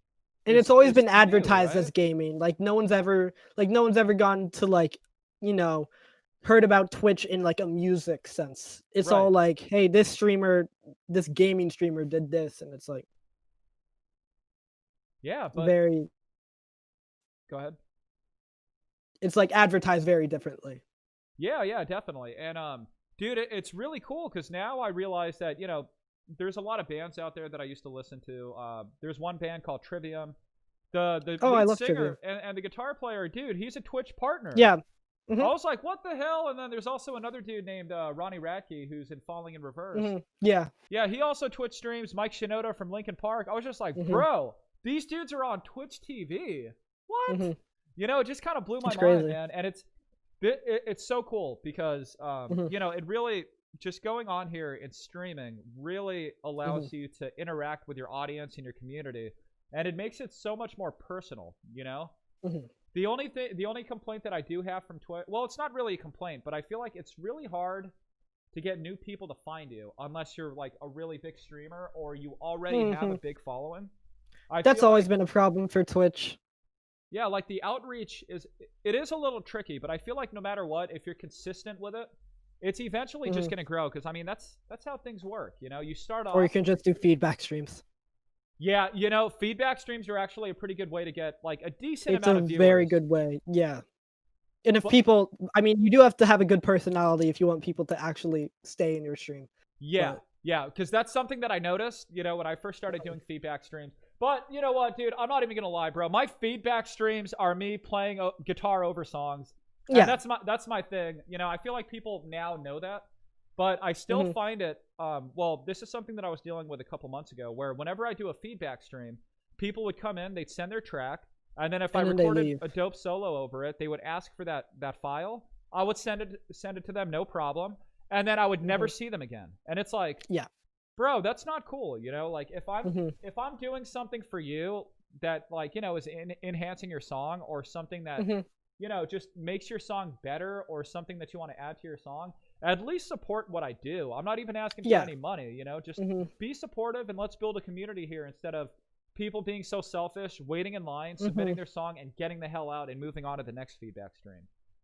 and it's always been new, advertised right? as gaming. Like no one's ever gone to like, heard about Twitch in like a music sense. It's all like, hey, this gaming streamer did this, and it's like, yeah, but very. Go ahead. It's like advertised very differently. Yeah, definitely. And dude, it's really cool because now I realize that there's a lot of bands out there that I used to listen to. There's one band called Trivium. The lead singer and the guitar player, dude, he's a Twitch partner. Yeah. I was like, what the hell? And then there's also another dude named Ronnie Radke who's in Falling in Reverse. Yeah. Yeah, he also Twitch streams. Mike Shinoda from Linkin Park. I was just like, bro, these dudes are on Twitch TV. What? It just kind of blew my mind, man. And it's so cool because, it really, just going on here and streaming really allows you to interact with your audience and your community. And it makes it so much more personal, The only complaint that I do have from Twitch, well, it's not really a complaint, but I feel like it's really hard to get new people to find you unless you're like a really big streamer or you already have a big following. That's always been a problem for Twitch. Yeah, like the outreach is a little tricky, but I feel like no matter what, if you're consistent with it, it's eventually just going to grow. Because I mean, that's how things work. You start off, or you can just do feedback streams. Yeah, feedback streams are actually a pretty good way to get like a decent amount of viewers. It's a very good way, yeah. And if people, I mean, you do have to have a good personality if you want people to actually stay in your stream. Yeah, because that's something that I noticed, when I first started doing feedback streams. But you know what, dude? I'm not even gonna lie, bro. My feedback streams are me playing guitar over songs. And that's my thing. I feel like people now know that. But I still find it, well, this is something that I was dealing with a couple months ago, where whenever I do a feedback stream, people would come in, they'd send their track, and then if I recorded a dope solo over it, they would ask for that file. I would send it to them, no problem, and then I would never see them again. And it's like, bro, that's not cool, Like if I'm doing something for you that like is enhancing your song or something that just makes your song better or something that you want to add to your song. At least support what I do. I'm not even asking for any money, just be supportive and let's build a community here instead of people being so selfish, waiting in line, submitting their song and getting the hell out and moving on to the next feedback stream.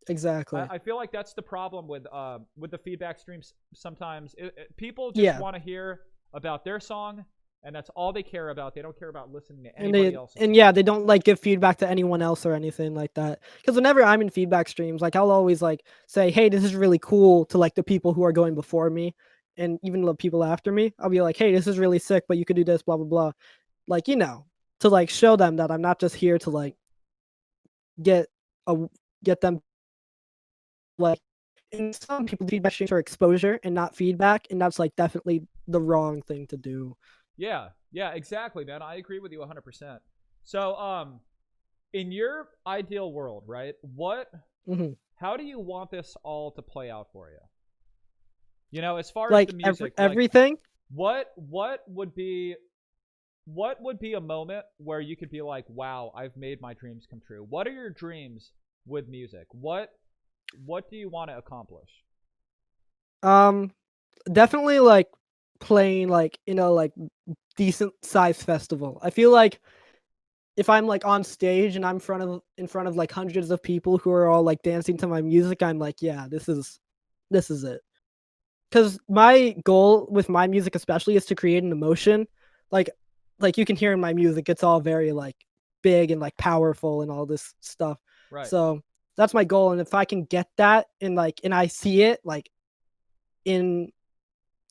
Exactly. I feel like that's the problem with the feedback streams sometimes. People just want to hear about their song and that's all they care about. They don't care about listening to anybody else. And yeah, they don't like give feedback to anyone else or anything like that. Because whenever I'm in feedback streams, like I'll always like say, hey, this is really cool to like the people who are going before me. And even the people after me, I'll be like, hey, this is really sick, but you could do this, blah, blah, blah. Like, to like show them that I'm not just here to like get them like, and some people feedback streams for exposure and not feedback. And that's like definitely the wrong thing to do. Yeah, exactly, man. I agree with you 100%. So, in your ideal world, right? How do you want this all to play out for you? As far like as the music, everything. What would be a moment where you could be like, wow, I've made my dreams come true? What are your dreams with music? What do you want to accomplish? Definitely like playing like like decent sized festival. I feel like if I'm like on stage and I'm in front of like hundreds of people who are all like dancing to my music, I'm like, yeah, this is it. Because my goal with my music especially is to create an emotion. Like you can hear in my music, it's all very like big and like powerful and all this stuff. Right. So that's my goal. And if I can get that and I see it like in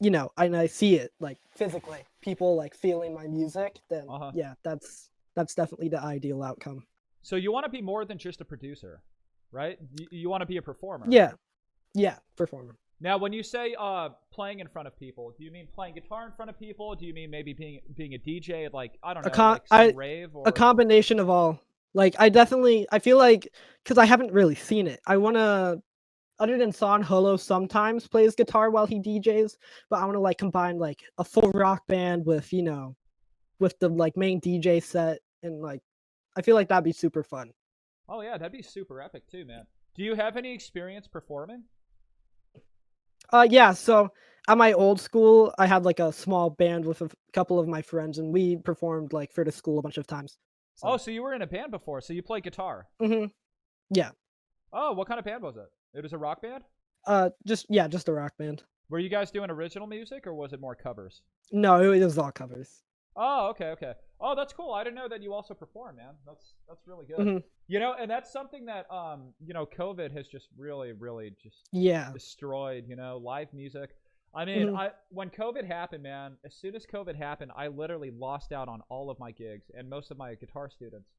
and I see it like physically, people like feeling my music, then yeah, that's definitely the ideal outcome. So you want to be more than just a producer, right? You want to be a performer. Yeah, performer. Now, when you say playing in front of people, do you mean playing guitar in front of people? Do you mean maybe being a DJ at like I don't A know, con like some I rave a or? combination of all. Like, I feel like, because I haven't really seen it, I wanna, other than Son Holo sometimes plays guitar while he DJs, but I wanna, like, combine, like, a full rock band with, with the, like, main DJ set, and, like, I feel like that'd be super fun. Oh yeah, that'd be super epic too, man. Do you have any experience performing? Yeah, so at my old school, I had, like, a small band with a couple of my friends, and we performed, like, for the school a bunch of times. Oh, So so you were in a band before, so you play guitar. mhm, yeah. Oh, what kind of band was it? It was a rock band? Just a rock band. Were you guys doing original music or was it more covers? No, it was all covers. Oh, okay, okay. Oh, that's cool. I didn't know that you also perform, man. That's really good. Mhm, You know, and that's something that COVID has just really just yeah. destroyed, live music. I mean, Mhm. I when COVID happened, man, as soon as COVID happened, I literally lost out on all of my gigs and most of my guitar students.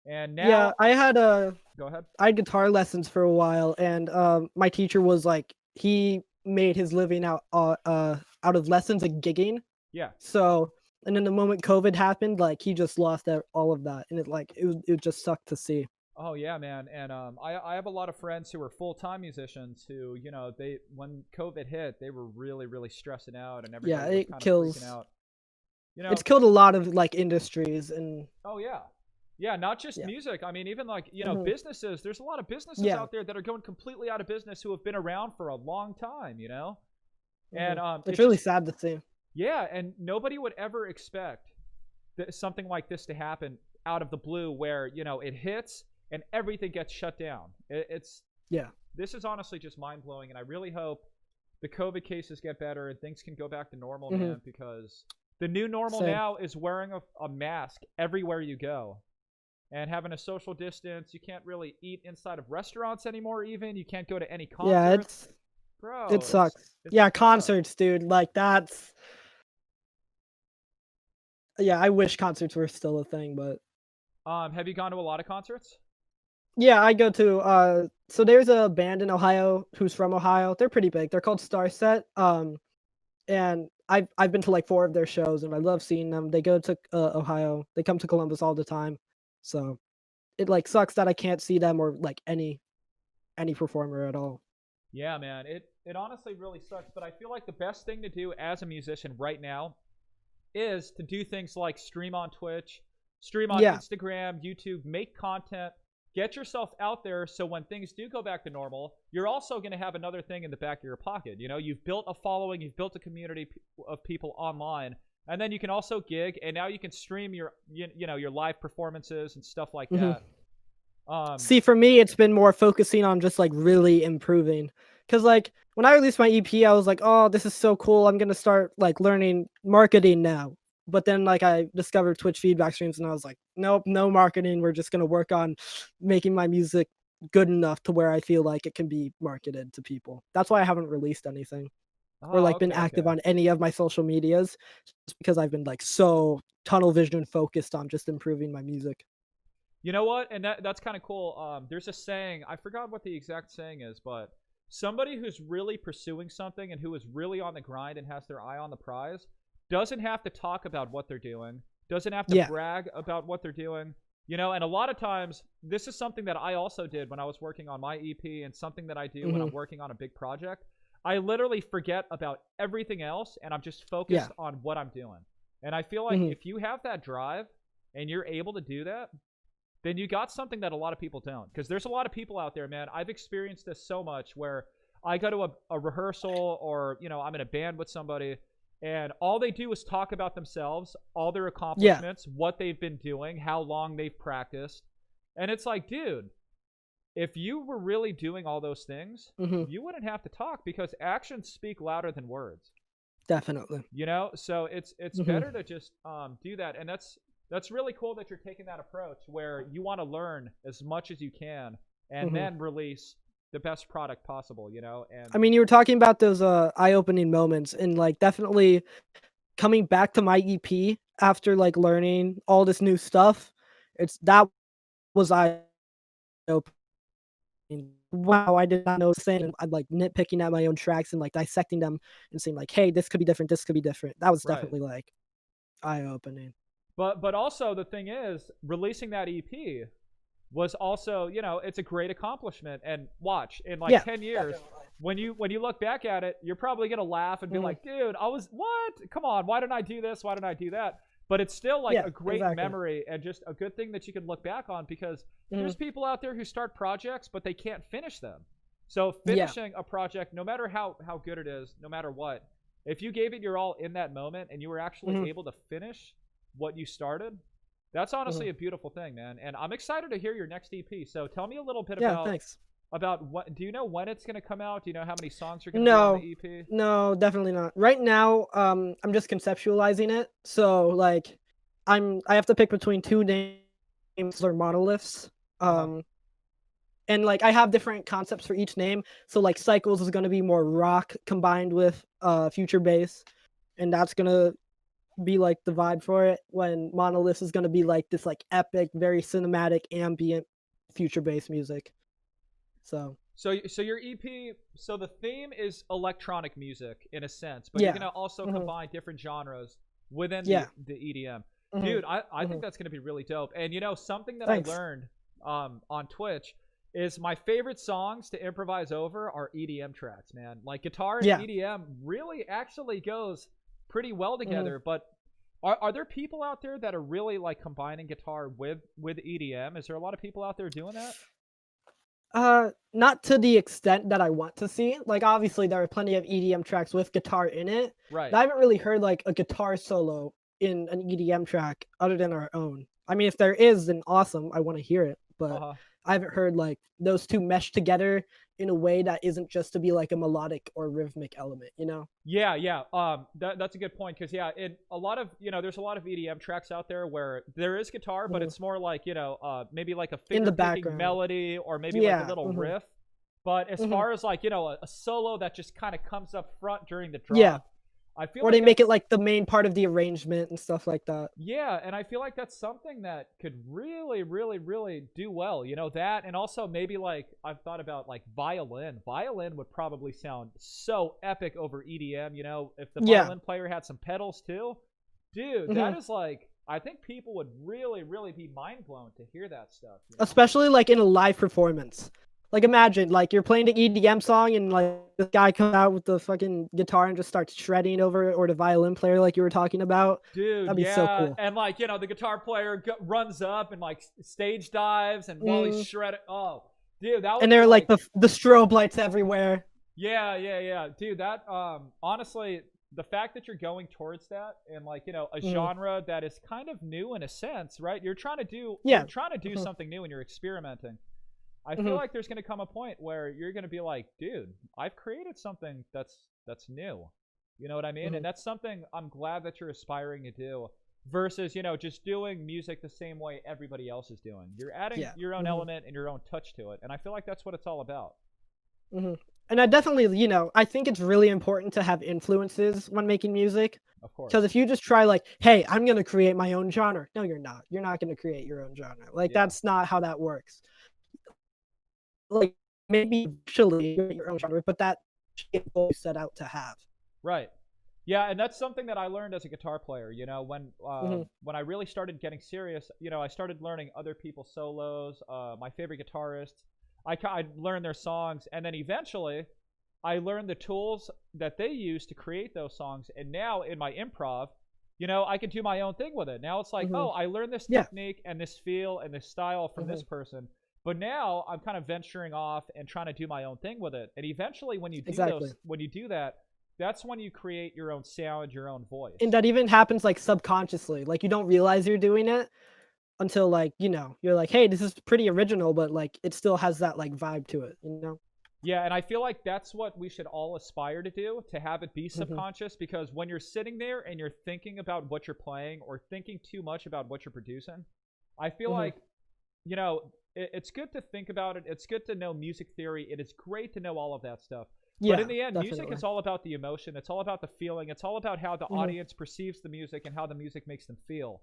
And Yeah, now, go ahead. I had guitar lessons for a while, and, my teacher was like, he made his living out of lessons and gigging. Yeah. So, and then the moment COVID happened, like, he just lost all of that, and it just sucked to see. Oh yeah, man. And I have a lot of friends who are full time musicians who, they when COVID hit, they were really stressing out and Yeah, everybody was kind of freaking out. You it's know, killed a lot of, like, industries and oh yeah. Yeah, not just yeah. music. I mean, even like, Mhm. businesses. There's a lot of businesses Yeah. out there that are going completely out of business who have been around for a long time. And Mhm. It's it's really just sad to see. yeah, and nobody would ever expect something like this to happen out of the blue where, it hits and everything gets shut down. It's Yeah. this is honestly just mind blowing, and I really hope the COVID cases get better and things can go back to normal, Mhm. man. Because the new normal Same. now is wearing a mask everywhere you go and having a social distance. You can't really eat inside of restaurants anymore. Even you can't go to any Yeah, concerts, it bro. sucks. It's Yeah, tough. concerts, dude, like, yeah, I wish concerts were still a thing, but Have you gone to a lot of concerts? yeah, I go to, so there's a band in Ohio who's from Ohio. They're pretty big. They're called Starset, and I've been to, like, 4 of their shows, and I love seeing them. They go to, Ohio. They come to Columbus all the time. So, it, like, sucks that I can't see them or, like, any performer at all. Yeah, man. It honestly really sucks, but I feel like the best thing to do as a musician right now is to do things like stream on Twitch, stream on Yeah. Instagram, YouTube, make content, get yourself out there so when things do go back to normal, you're also going to have another thing in the back of your pocket. You've built a following, you've built a community of people online, and then you can also gig, and now you can stream your live performances and stuff like Mhm. that. Um, See, for me, it's been more focusing on just, like, really improving. Cause, like, when I released my EP, I was like, "Oh, this is so cool. I'm gonna start, like, learning marketing now." But then, like, I discovered Twitch feedback streams, and I was like, "Nope, no marketing. We're just gonna work on making my music good enough to where I feel like it can be marketed to people." That's why I haven't released anything or, oh, like, been okay, active okay. on any of my social medias, just because I've been, like, so tunnel vision focused on just improving my music. You know what? And that's kind of cool. There's a saying, I forgot what the exact saying is, but somebody who's really pursuing something and who is really on the grind and has their eye on the prize doesn't have to talk about what they're doing, doesn't have to Yeah. brag about what they're doing. And a lot of times, this is something that I also did when I was working on my EP and something that I do when Mhm. I'm working on a big project. I literally forget about everything else and I'm just Yeah. focused on what I'm doing. And I feel like Mhm. if you have that drive and you're able to do that, then you got something that a lot of people don't. Because there's a lot of people out there, man. I've experienced this so much where I go to a rehearsal or, I'm in a band with somebody and all they do is talk about themselves, all their Yeah. accomplishments, what they've been doing, how long they've practiced. And it's like, dude, if you were really doing all those things, Mhm. you wouldn't have to talk because actions speak louder than words. Definitely. So it's Mhm. better to just do that, and that's really cool that you're taking that approach where you want to learn as much as you can and Mhm. then release the best product possible. And I mean, you were talking about those, eye-opening moments and, like, definitely coming back to my EP after, like, learning all this new stuff, that was eye-opening wow, I did not know saying, and I'm like nitpicking at my own tracks and like dissecting them and saying like, hey, this could be different, this could be different. That was Right. definitely like eye opening. But also the thing is, releasing that EP was also, it's a great accomplishment. And watch, in like Yeah, 10 years, definitely. when you look back at it, you're probably gonna laugh and be Mhm. like, dude, I was what? Come on, why didn't I do this? Why didn't I do that? But it's still like Yeah, a great exactly. memory and just a good thing that you can look back on, because Mhm. there's people out there who start projects but they can't finish them. So Yeah. finishing a project, no matter how good it is, no matter what, if you gave it your all in that moment and you were actually Mhm. able to finish what you started, that's honestly Mhm. a beautiful thing, man. And I'm excited to hear your next EP. So tell me a little bit Yeah, about thanks. what, do you know when it's going to come out? Do you know how many songs are going to be on the No, EP? no, definitely not. Right now, I'm just conceptualizing it. So like, I have to pick between two names or monoliths. Uh-huh. Um, and like I have different concepts for each name. So like Cycles is gonna be more rock combined with future bass, and that's gonna be like the vibe for it. When Monoliths is gonna be like this like epic, very cinematic, ambient future bass music. So So your EP, so the theme is electronic music in a sense, but you're yeah. gonna also Hmm. combine different genres within Yeah. the EDM. Hmm. Dude, I Hmm. think that's gonna be really dope. And something that I Thanks. learned on Twitch is my favorite songs to improvise over are EDM tracks, man. Like guitar and Yeah. EDM really actually goes pretty well Hmm. together. But are there people out there that are really like combining guitar with EDM? Is there a lot of people out there doing that? Not to the extent that I want to see. Like, obviously, there are plenty of EDM tracks with guitar in it, but Right. I haven't really heard like a guitar solo in an EDM track other than our own. I mean, if there is, then awesome. I want to hear it, but Uh-huh. I haven't heard like those two mesh together in a way that isn't just to be like a melodic or rhythmic element, you know? Yeah, yeah. That's a good point, because yeah, in a lot of there's a lot of EDM tracks out there where there is guitar, but Mhm. it's more like maybe like a In the finger picking background. melody, or maybe like a Yeah. little Hmm. riff. But as Hmm. far as like a solo that just kind of comes up front during the Yeah. drop, I feel Or like they make it that's like the main part of the arrangement and stuff like that. yeah, and I feel like that's something that could really, really, really do well. That, and also maybe like I've thought about like violin. Violin would probably sound so epic over EDM. If the Yeah. violin player had some pedals too, dude, Hmm. that is like, I think people would really, really be mind blown to hear that stuff. Especially like in a live performance. Like imagine like you're playing the EDM song and like this guy comes out with the fucking guitar and just starts shredding over it, or the violin player like you were talking about. Dude, That'd be so yeah, cool. and like the guitar player runs up and like stage dives, and while he's Mm. shredding, oh, dude, that would And be there are like like, the strobe lights everywhere. yeah, yeah, yeah, dude. That honestly, the fact that you're going towards that, and like a Mhm. genre that is kind of new in a sense, right? You're Yeah. trying to do Mhm. something new, and you're experimenting. I feel Mhm. like there's gonna come a point where you're gonna be like, dude, I've created something that's new. You know what I mean? And Mhm. that's something I'm glad that you're aspiring to do. Versus, just doing music the same way everybody else is doing. You're adding Yeah. your own Mhm. element and your own touch to it, and I feel like that's what it's all about. Mhm. And I definitely, I think it's really important to have influences when making music. Of Because course. if you just try like, hey, I'm gonna create my own genre. No, you're not. You're not gonna create your own genre. Like Yeah. that's not how that works. Like maybe eventually you're your own genre, but that goal you set out to have. Right. Yeah, and that's something that I learned as a guitar player. Mhm. When I really started getting serious, I started learning other people's solos, my favorite guitarists. I learned their songs, and then eventually, I learned the tools that they use to create those songs. And now in my improv, I could do my own thing with it. Now it's like, oh, Mhm. I learned this Yeah. technique and this feel and this style from this Mhm. person. But now I'm kind of venturing off and trying to do my own thing with it. And eventually, Exactly. when you do that, that's when you create your own sound, your own And voice. that even happens like subconsciously. Like you don't realize you're doing it until like, you're like, hey, this is pretty original, but like it still has that like vibe to it, you know? Yeah, and I feel like that's what we should all aspire to do, to have it be Mhm. subconscious, because when you're sitting there and you're thinking about what you're playing or thinking too much about what you're producing, I feel Mhm. like, it's good to think about it. It's good to know music theory. It is great to know all of that stuff. But in Yeah, the end, music definitely. is all about the emotion. It's all about the feeling. It's all about how the Mhm. audience perceives the music and how the music makes them feel.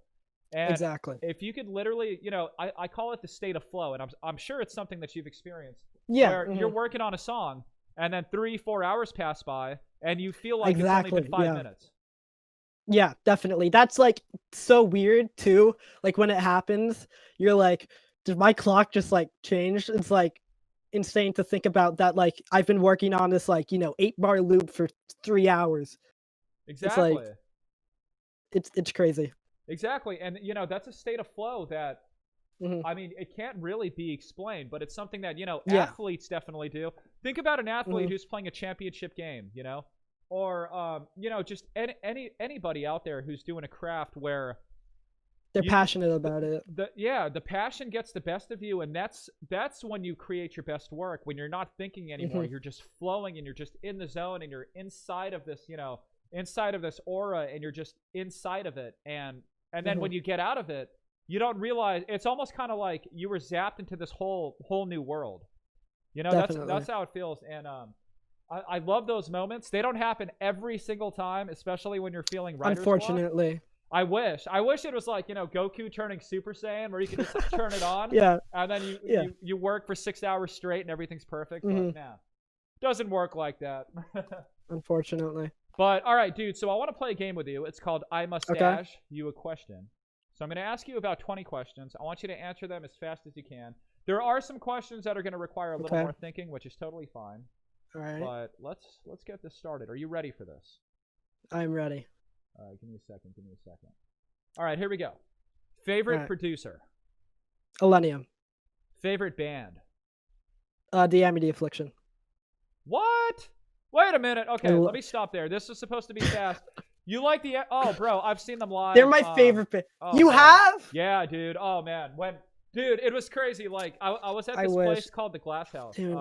And Exactly. if you could literally, I call it the state of flow, and I'm sure it's something that you've experienced, Yeah. where you're working on a song, and then 3-4 hours pass by, and you feel like it's only Exactly. been 5 Yeah. minutes. Yeah, definitely. That's like so weird too. Like when it happens, you're like, did my clock just like change? It's like insane to think about that. Like I've been working on this like, 8-bar loop for 3 hours. It's like Exactly. it's crazy. Exactly. And that's a state of flow that, Hmm. I mean, it can't really be explained, but it's something that, Yeah. athletes definitely do. Think about an athlete Hmm. who's playing a championship game, or just anybody out there who's doing a craft where They're you passionate about it. the passion gets the best of you, and that's when you create your best work, when you're not thinking anymore. Hmm. You're just flowing, and you're just in the zone, and you're inside of this, inside of this aura, and you're just inside of it. And then Hmm. when you get out of it, you don't realize, it's almost kind of like you were zapped into this whole new world. That's Definitely. how it feels. And I love those moments. They don't happen every single time, especially when you're feeling writer's block. Unfortunately. I wish it was like, Goku turning Super Saiyan, where you can just turn it on, Yeah. and then Yeah. you work for 6 hours straight and everything's perfect. Hmm. But nah, doesn't work like that. Unfortunately. But all right, dude. So I want to play a game with you. It's called I Must Okay. Ask You a Question. So I'm going to ask you about 20 questions. I want you to answer them as fast as you can. There are some questions that are going to require a little Okay. more thinking, which is totally fine. All right. But let's get this started. Are you ready for this? I'm ready. All right, give me a second. All right, here we go. Favorite Right. producer. Millennium. Favorite band. The Amity Affliction. What? Wait a minute. Okay, I lo- let me stop there. This is supposed to be fast. You like the? Oh, bro, I've seen them live. They're my favorite band. Oh, You man. have? Yeah, dude. Oh man, dude, it was crazy. Like I was at I this wish. place called the Glass House. Dude.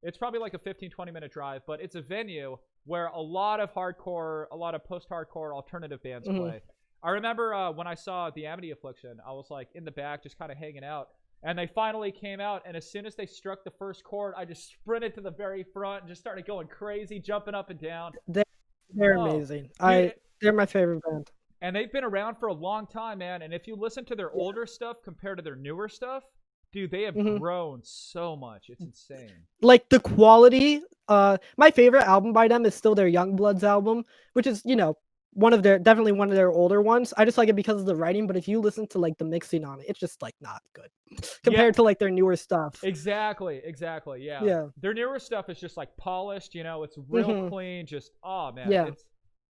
It's probably like a 15-20 minute drive, but it's a venue where a lot of hardcore, a lot of post-hardcore alternative bands Mhm. play. I remember when I saw the Amity Affliction, I was like in the back, just kind of hanging out. And they finally came out, and as soon as they struck the first chord, I just sprinted to the very front and just started going crazy, jumping up and down. They're Oh, amazing. dude, They're my favorite band. and they've been around for a long time, man. And if you listen to their older stuff compared to their newer stuff, dude, they have Mhm. grown so much. It's insane. Like the quality. My favorite album by them is still their Youngbloods album, which is definitely one of their older ones. I just like it because of the writing, but if you listen to like the mixing on it, it's just like not good compared to like their newer stuff. Exactly. Yeah. Yeah. Their newer stuff is just like polished, it's real Mhm. clean, just oh man. Yeah.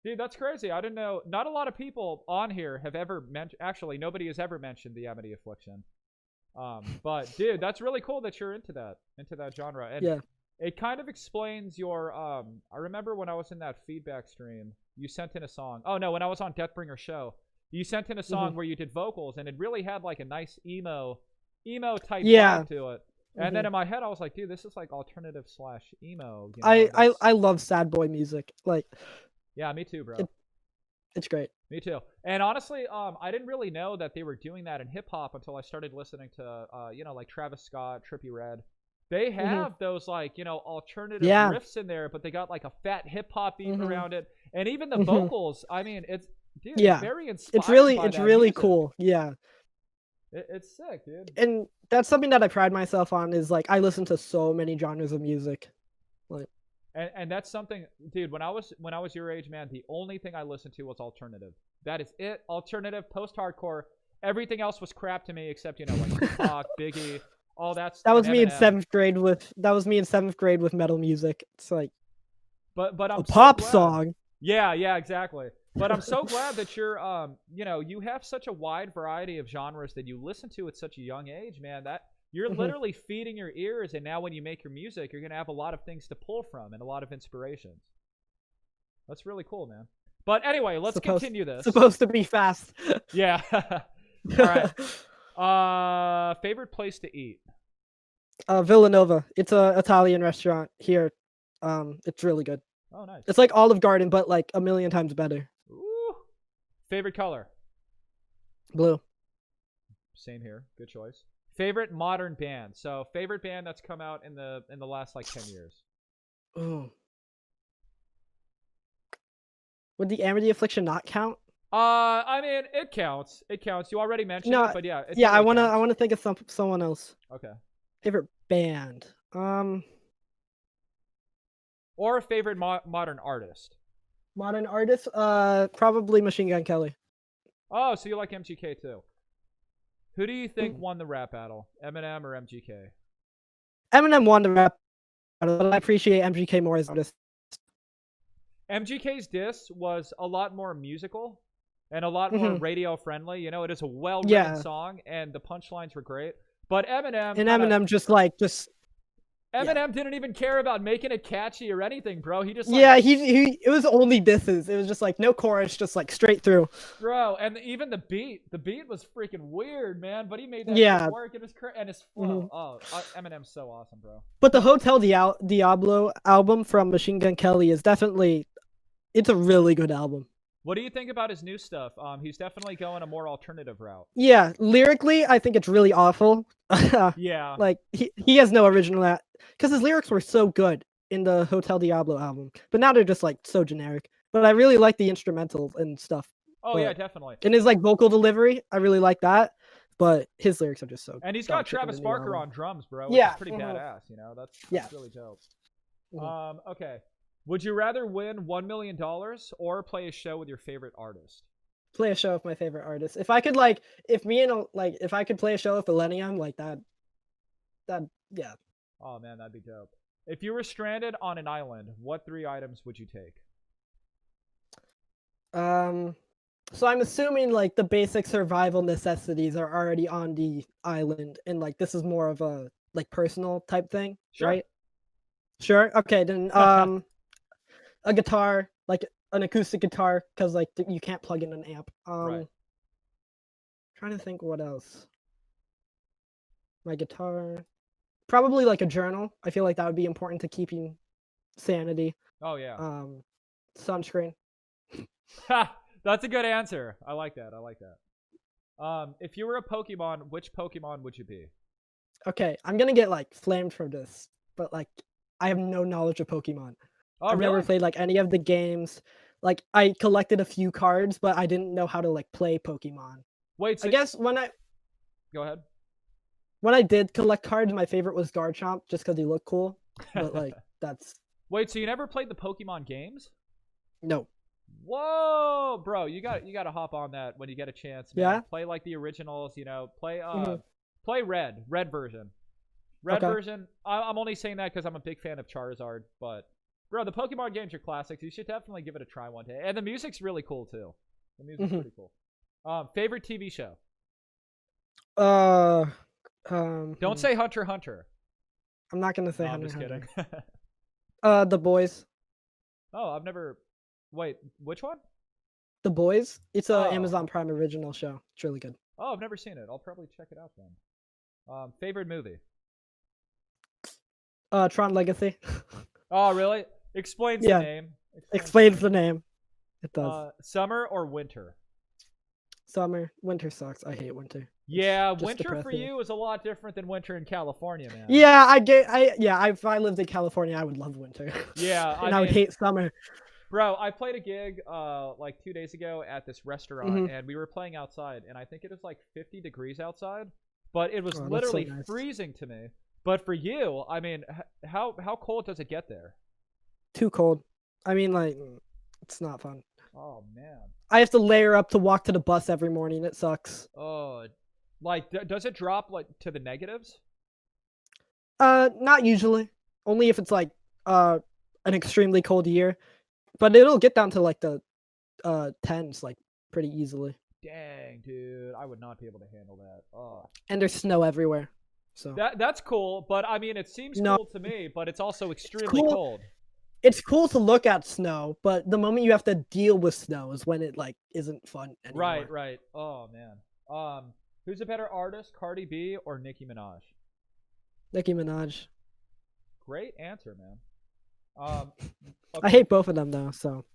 Dude, that's crazy. I didn't know, not a lot of people on here have ever mentioned, actually nobody has ever mentioned the Amity Affliction. But dude, that's really cool that you're into that genre. And Yeah. it kind of explains your I remember when I was in that feedback stream, you sent in a song. Oh no, when I was on Deathbringer show, you sent in a song where you did vocals, and it really had like a nice emo type vibe to it. And then in my head I was like, dude, this is like alternative / emo. I love sad boy music. Like yeah, me too, bro. it's great. Me too. And honestly, I didn't really know that they were doing that in hip hop until I started listening to like Travis Scott, Trippie Redd. They have those like, alternative riffs in there, but they got like a fat hip hop beat around it. And even the vocals, I mean, it's very inspired. It's really cool. Yeah. It's sick, dude. And that's something that I pride myself on is like I listen to so many genres of music. Like and that's something, dude, when I was your age, man, the only thing I listened to was alternative. That is it. Alternative, post-hardcore. Everything else was crap to me except, like Tupac, Biggie, all that stuff. That was me in seventh grade with metal music. It's like but I'm a pop so glad. song. Yeah, exactly. But I'm so glad that you're you have such a wide variety of genres that you listen to at such a young age, man. That you're literally feeding your ears, and now when you make your music, you're gonna have a lot of things to pull from and a lot of inspirations. That's really cool, man. But anyway, let's continue this. Supposed to be fast. Yeah. All right. Favorite place to eat? Villanova. It's a Italian restaurant here. It's really good. Oh, nice. It's like Olive Garden, but like a million times better. Ooh. Favorite color? Blue. Same here. Good choice. Favorite modern band. So favorite band that's come out in the last like 10 years. Ooh. Would the Amity Affliction not count? I mean, it counts. It counts. You already mentioned No, it, but yeah, it yeah, I totally wanna counts. think of someone else. Okay. Favorite band. Or a favorite modern artist. Modern artist. Probably Machine Gun Kelly. Oh, so you like MGK too? Who do you think Mm. won the rap battle, Eminem or MGK? Eminem won the rap battle, but I appreciate MGK more as an artist. MGK's diss was a lot more musical and a lot more Mhm. radio friendly. You know, it is a well-written Yeah, song, and the punchlines were great. But Eminem and kind of Eminem just yeah. Eminem didn't even care about making it catchy or anything, bro. He just like, Yeah, he it was only disses. It was just like no chorus, just like straight through. bro, and even the beat was freaking weird, man. But he made that shit Yeah. work. It was and his Mhm. flow. Oh, Eminem's so awesome, bro. But the Hotel Diablo album from Machine Gun Kelly is definitely it's a really good album. What do you think about his new stuff? He's definitely going a more alternative route. Yeah, lyrically, I think it's really awful. Yeah. Like he has no original because his lyrics were so good in the Hotel Diablo album, but now they're just like so generic. But I really like the instrumentals and stuff. Oh yeah, But definitely. in his like vocal delivery, I really like that. But his lyrics are just so. And he's dog got shit in Travis the new Barker album. on drums, bro, which is Yeah. pretty badass. You know, that's really dope. Okay. Would you rather win $1 million or play a show with your favorite artist? Play a show with my favorite artist. If I could like, if I could play a show with Millennium like that, yeah. Oh man, that'd be dope. If you were stranded on an island, what 3 items would you take? So I'm assuming like the basic survival necessities are already on the island, and like this is more of a like personal type thing, Sure. right? Sure. Okay, then a guitar, like an acoustic guitar, because like you can't plug in an amp. Right. Trying to think what else. My guitar, probably like a journal. I feel like that would be important to keeping sanity. Oh yeah. Sunscreen. That's a good answer. I like that. I like that. If you were a Pokemon, which Pokemon would you be? Okay, I'm gonna get like flamed for this, but like I have no knowledge of Pokemon. Oh, I've really? never played like any of the games. Like I collected a few cards, but I didn't know how to like play Pokemon. Wait, so I guess go ahead. when I did collect cards, my favorite was Garchomp just because he looked cool. But like that's Wait, so you never played the Pokemon games? no. Whoa, bro, you got to hop on that when you get a chance, man. Yeah? Play like the originals, you know. Play Mhm. play red version. Red version. I'm only saying that because I'm a big fan of Charizard, but bro, the Pokemon games are classics. You should definitely give it a try one day. And the music's really cool too. The music's pretty cool. Favorite TV show? Don't say Hunter x Hunter. I'm not gonna say No, I'm Hunter just x kidding. Hunter. The Boys. Oh, I've never. Wait, which one? The Boys. It's a Oh. Amazon Prime original show. It's really good. Oh, I've never seen it. I'll probably check it out then. Favorite movie? Tron Legacy. Oh, really? Explains Yeah. the name. Explains the name. It does. Summer or winter? Summer. Winter sucks. I hate winter. Yeah, just winter for depressing. you is a lot different than winter in California, man. Yeah, if I lived in California, I would love winter. Yeah, and I would hate summer. Bro, I played a gig like 2 days ago at this restaurant, Mhm. and we were playing outside, and I think it was like 50 degrees outside, but it was Oh, that's so literally nice. freezing to me. But for you, I mean, how cold does it get there? Too cold. I mean, like, it's not fun. Oh man. I have to layer up to walk to the bus every morning. It sucks. Oh, like does it drop like to the negatives? Not usually. Only if it's like an extremely cold year. But it'll get down to like the tens like pretty easily. Dang, dude, I would not be able to handle that. Oh. And there's snow everywhere. So That's cool, but I mean, it seems No. cool to me, but it's also extremely cool. cold. It's cool to look at snow, but the moment you have to deal with snow is when it like isn't fun anymore. Right, right. Oh man. Who's a better artist, Cardi B or Nicki Minaj? Nicki Minaj. Great answer, man. I Okay. hate both of them though, so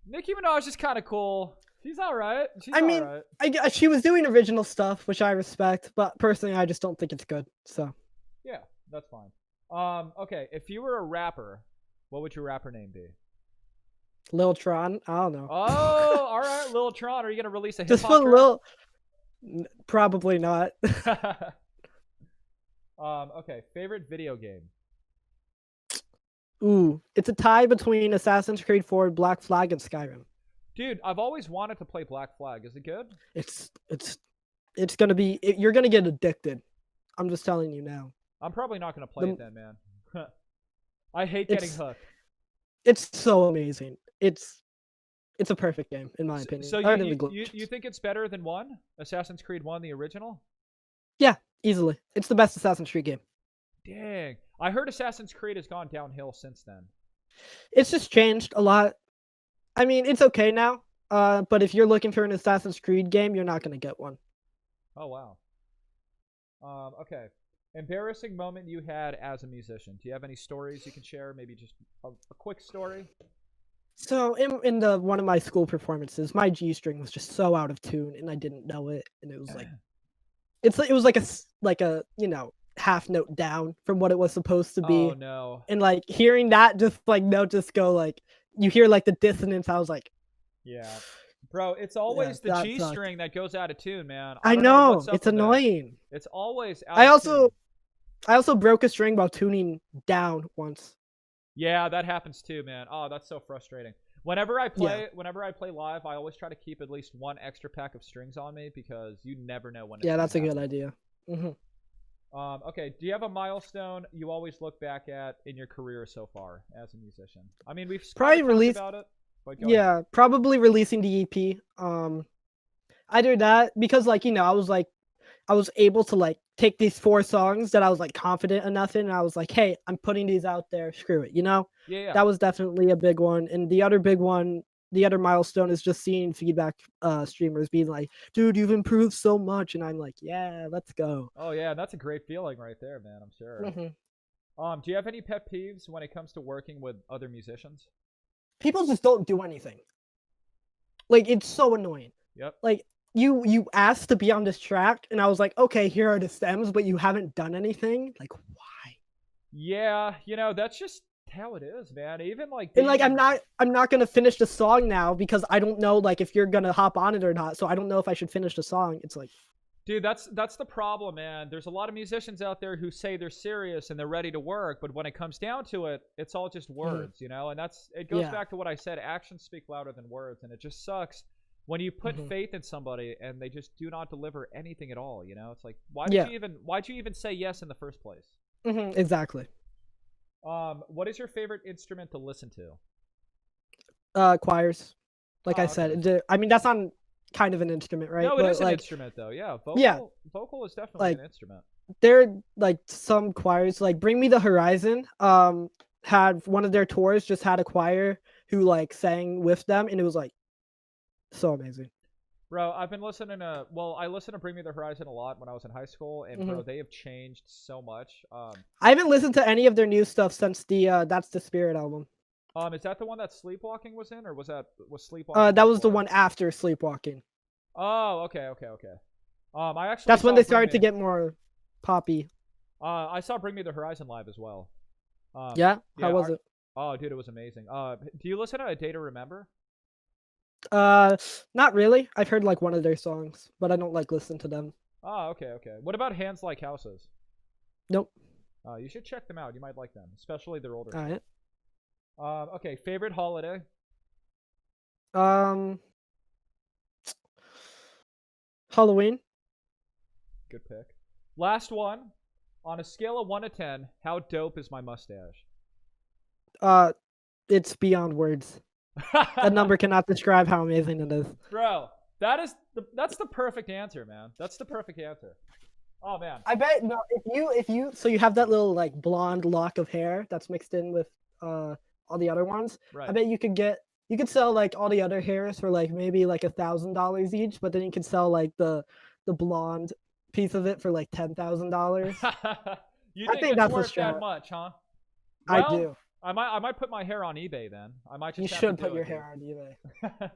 Nicki Minaj is kind of cool. She's all right. She's I mean, all right. she was doing original stuff, which I respect, but personally, I just don't think it's good. So Yeah, that's fine. Okay, if you were a rapper, what would your rapper name be? Lil Tron. I don't know. Oh, all right, Lil Tron. Are you gonna release a hip Just hop put track? Lil. Probably not. Okay. Favorite video game. Ooh, it's a tie between Assassin's Creed 4, Black Flag, and Skyrim. Dude, I've always wanted to play Black Flag. Is it good? It's gonna be. You're gonna get addicted. I'm just telling you now. I'm probably not gonna play it then, man. I hate getting hooked. It's so amazing. It's a perfect game in my opinion. So you think it's better than 1? Assassin's Creed 1, the original? Yeah, easily. It's the best Assassin's Creed game. Dang. I heard Assassin's Creed has gone downhill since then. It's just changed a lot. I mean, it's okay now. But if you're looking for an Assassin's Creed game, you're not gonna get one. Oh wow. Okay. Embarrassing moment you had as a musician. Do you have any stories you can share? Maybe just a quick story. So in the one of my school performances, my G string was just so out of tune, and I didn't know it, and it was like, it was like a half note down from what it was supposed to be. Oh no. And like hearing that just like note just go like you hear like the dissonance. I was like, yeah, bro, it's always the G string that goes out of tune, man. I know it's annoying. It's always out of tune. I also broke a string while tuning down once. Yeah, that happens too, man. Oh, that's so frustrating. Whenever I play live, I always try to keep at least 1 extra pack of strings on me because you never know when it's that's a good idea. Okay, do you have a milestone you always look back at in your career so far as a musician? I mean, we've probably released about it. But go ahead. Probably releasing the EP. Either that because like I was able to like take these 4 songs that I was like confident enough in, and I was like, hey, I'm putting these out there. Screw it, Yeah. That was definitely a big one. And the other big one, the other milestone is just seeing feedback streamers being like, dude, you've improved so much, and I'm like, yeah, let's go. Oh yeah, that's a great feeling right there, man. I'm sure. Do you have any pet peeves when it comes to working with other musicians? People just don't do anything. Like it's so annoying. Yep. Like you asked to be on this track, and I was like, okay, here are the stems, but you haven't done anything. Like why? Yeah, that's just how it is, man. Even like and like I'm not gonna finish the song now because I don't know like if you're gonna hop on it or not. So I don't know if I should finish the song. It's like, dude, that's the problem, man. There's a lot of musicians out there who say they're serious and they're ready to work, but when it comes down to it, it's all just words, and it goes back to what I said. Actions speak louder than words, and it just sucks when you put faith in somebody and they just do not deliver anything at all. It's like, why'd you even say yes in the first place? Exactly. What is your favorite instrument to listen to? Choirs. Like I said, I mean that's not kind of an instrument, right? No, it is an instrument though. Yeah, vocal is definitely an instrument. There are like some choirs, like Bring Me the Horizon. Had one of their tours just had a choir who like sang with them, and it was like so amazing. Bro, I've been listening to I listened to Bring Me the Horizon a lot when I was in high school, and bro, they have changed so much. I haven't listened to any of their new stuff since the That's the Spirit album. Is that the one that Sleepwalking was in, or was Sleepwalking? That was the one after Sleepwalking. Oh, okay. I actually that's when they started to get more poppy. I saw Bring Me the Horizon live as well. How was it? Oh, dude, it was amazing. Do you listen to A Day to Remember? Not really. I've heard like one of their songs, but I don't like listen to them. Oh, okay. What about Hands Like Houses? Nope. You should check them out. You might like them, especially their older. All right. Okay, favorite holiday? Halloween. Good pick. Last one. On a scale of 1 to 10, how dope is my mustache? It's beyond words. That number cannot describe how amazing it is. Bro, that's the perfect answer, man. That's the perfect answer. Oh man. I bet if you so you have that little like blonde lock of hair that's mixed in with all the other ones. Right. I bet you could sell like all the other hairs for like maybe like $1,000 each, but then you could sell like the blonde piece of it for like $10,000. I think that's worth that much, huh? Well, I do. I might put my hair on eBay then. I might just. You should put your hair on eBay.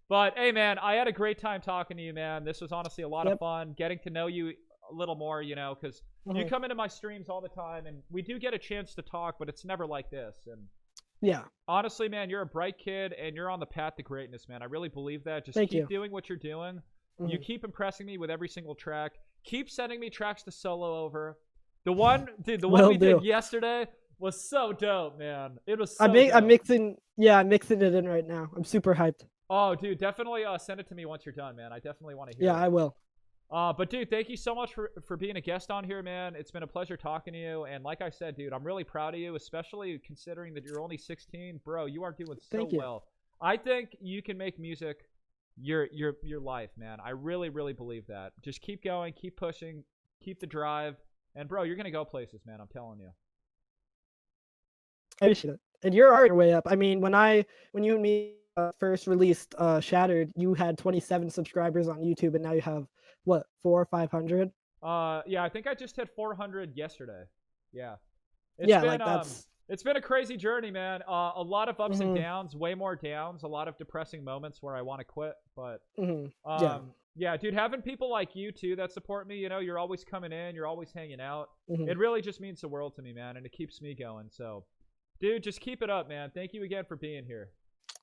But hey, man, I had a great time talking to you, man. This was honestly a lot of fun, getting to know you a little more, because you come into my streams all the time, and we do get a chance to talk, but it's never like this. And Yeah. Honestly, man, you're a bright kid and you're on the path to greatness, man. I really believe that. Just Thank keep you. doing what you're doing. You Mhm. keep impressing me with every single track. Keep sending me tracks to solo over. The one, dude, the one Will we did do. yesterday was so dope, man. It was I'm so dope. mixing. Yeah, I'm mixing it in right now. I'm super hyped. Oh, dude, definitely send it to me once you're done, man. I definitely want to hear Yeah, it. I will. But dude, thank you so much for being a guest on here, man. It's been a pleasure talking to you. And like I said, dude, I'm really proud of you, especially considering that you're only 16, bro. You are doing so Thank you. well. I think you can make music your life, man. I really, really believe that. Just keep going, keep pushing, keep the drive, and bro, you're gonna go places, man. I'm telling you. I appreciate it. And you're already way up. I mean, when you and me first released Shattered, you had 27 subscribers on YouTube, and now you have what 400 or 500. Yeah, I think I just hit 400 yesterday. Yeah, Yeah, like that's. it's been a crazy journey, man. A lot of ups and Mhm, downs, way more downs, a lot of depressing moments where I want to quit, but mhm, yeah. yeah, dude, having people like you too that support me, you know, you're always coming in, you're always hanging out. Mhm. It really just means the world to me, man, and it keeps me going. So, dude, just keep it up, man. Thank you again for being here.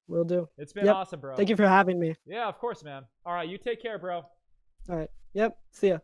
Will do. It's been Yep. awesome, bro. Thank you for having me. Yeah, of course, man. All right, you take care, bro. All right. Yep. See ya.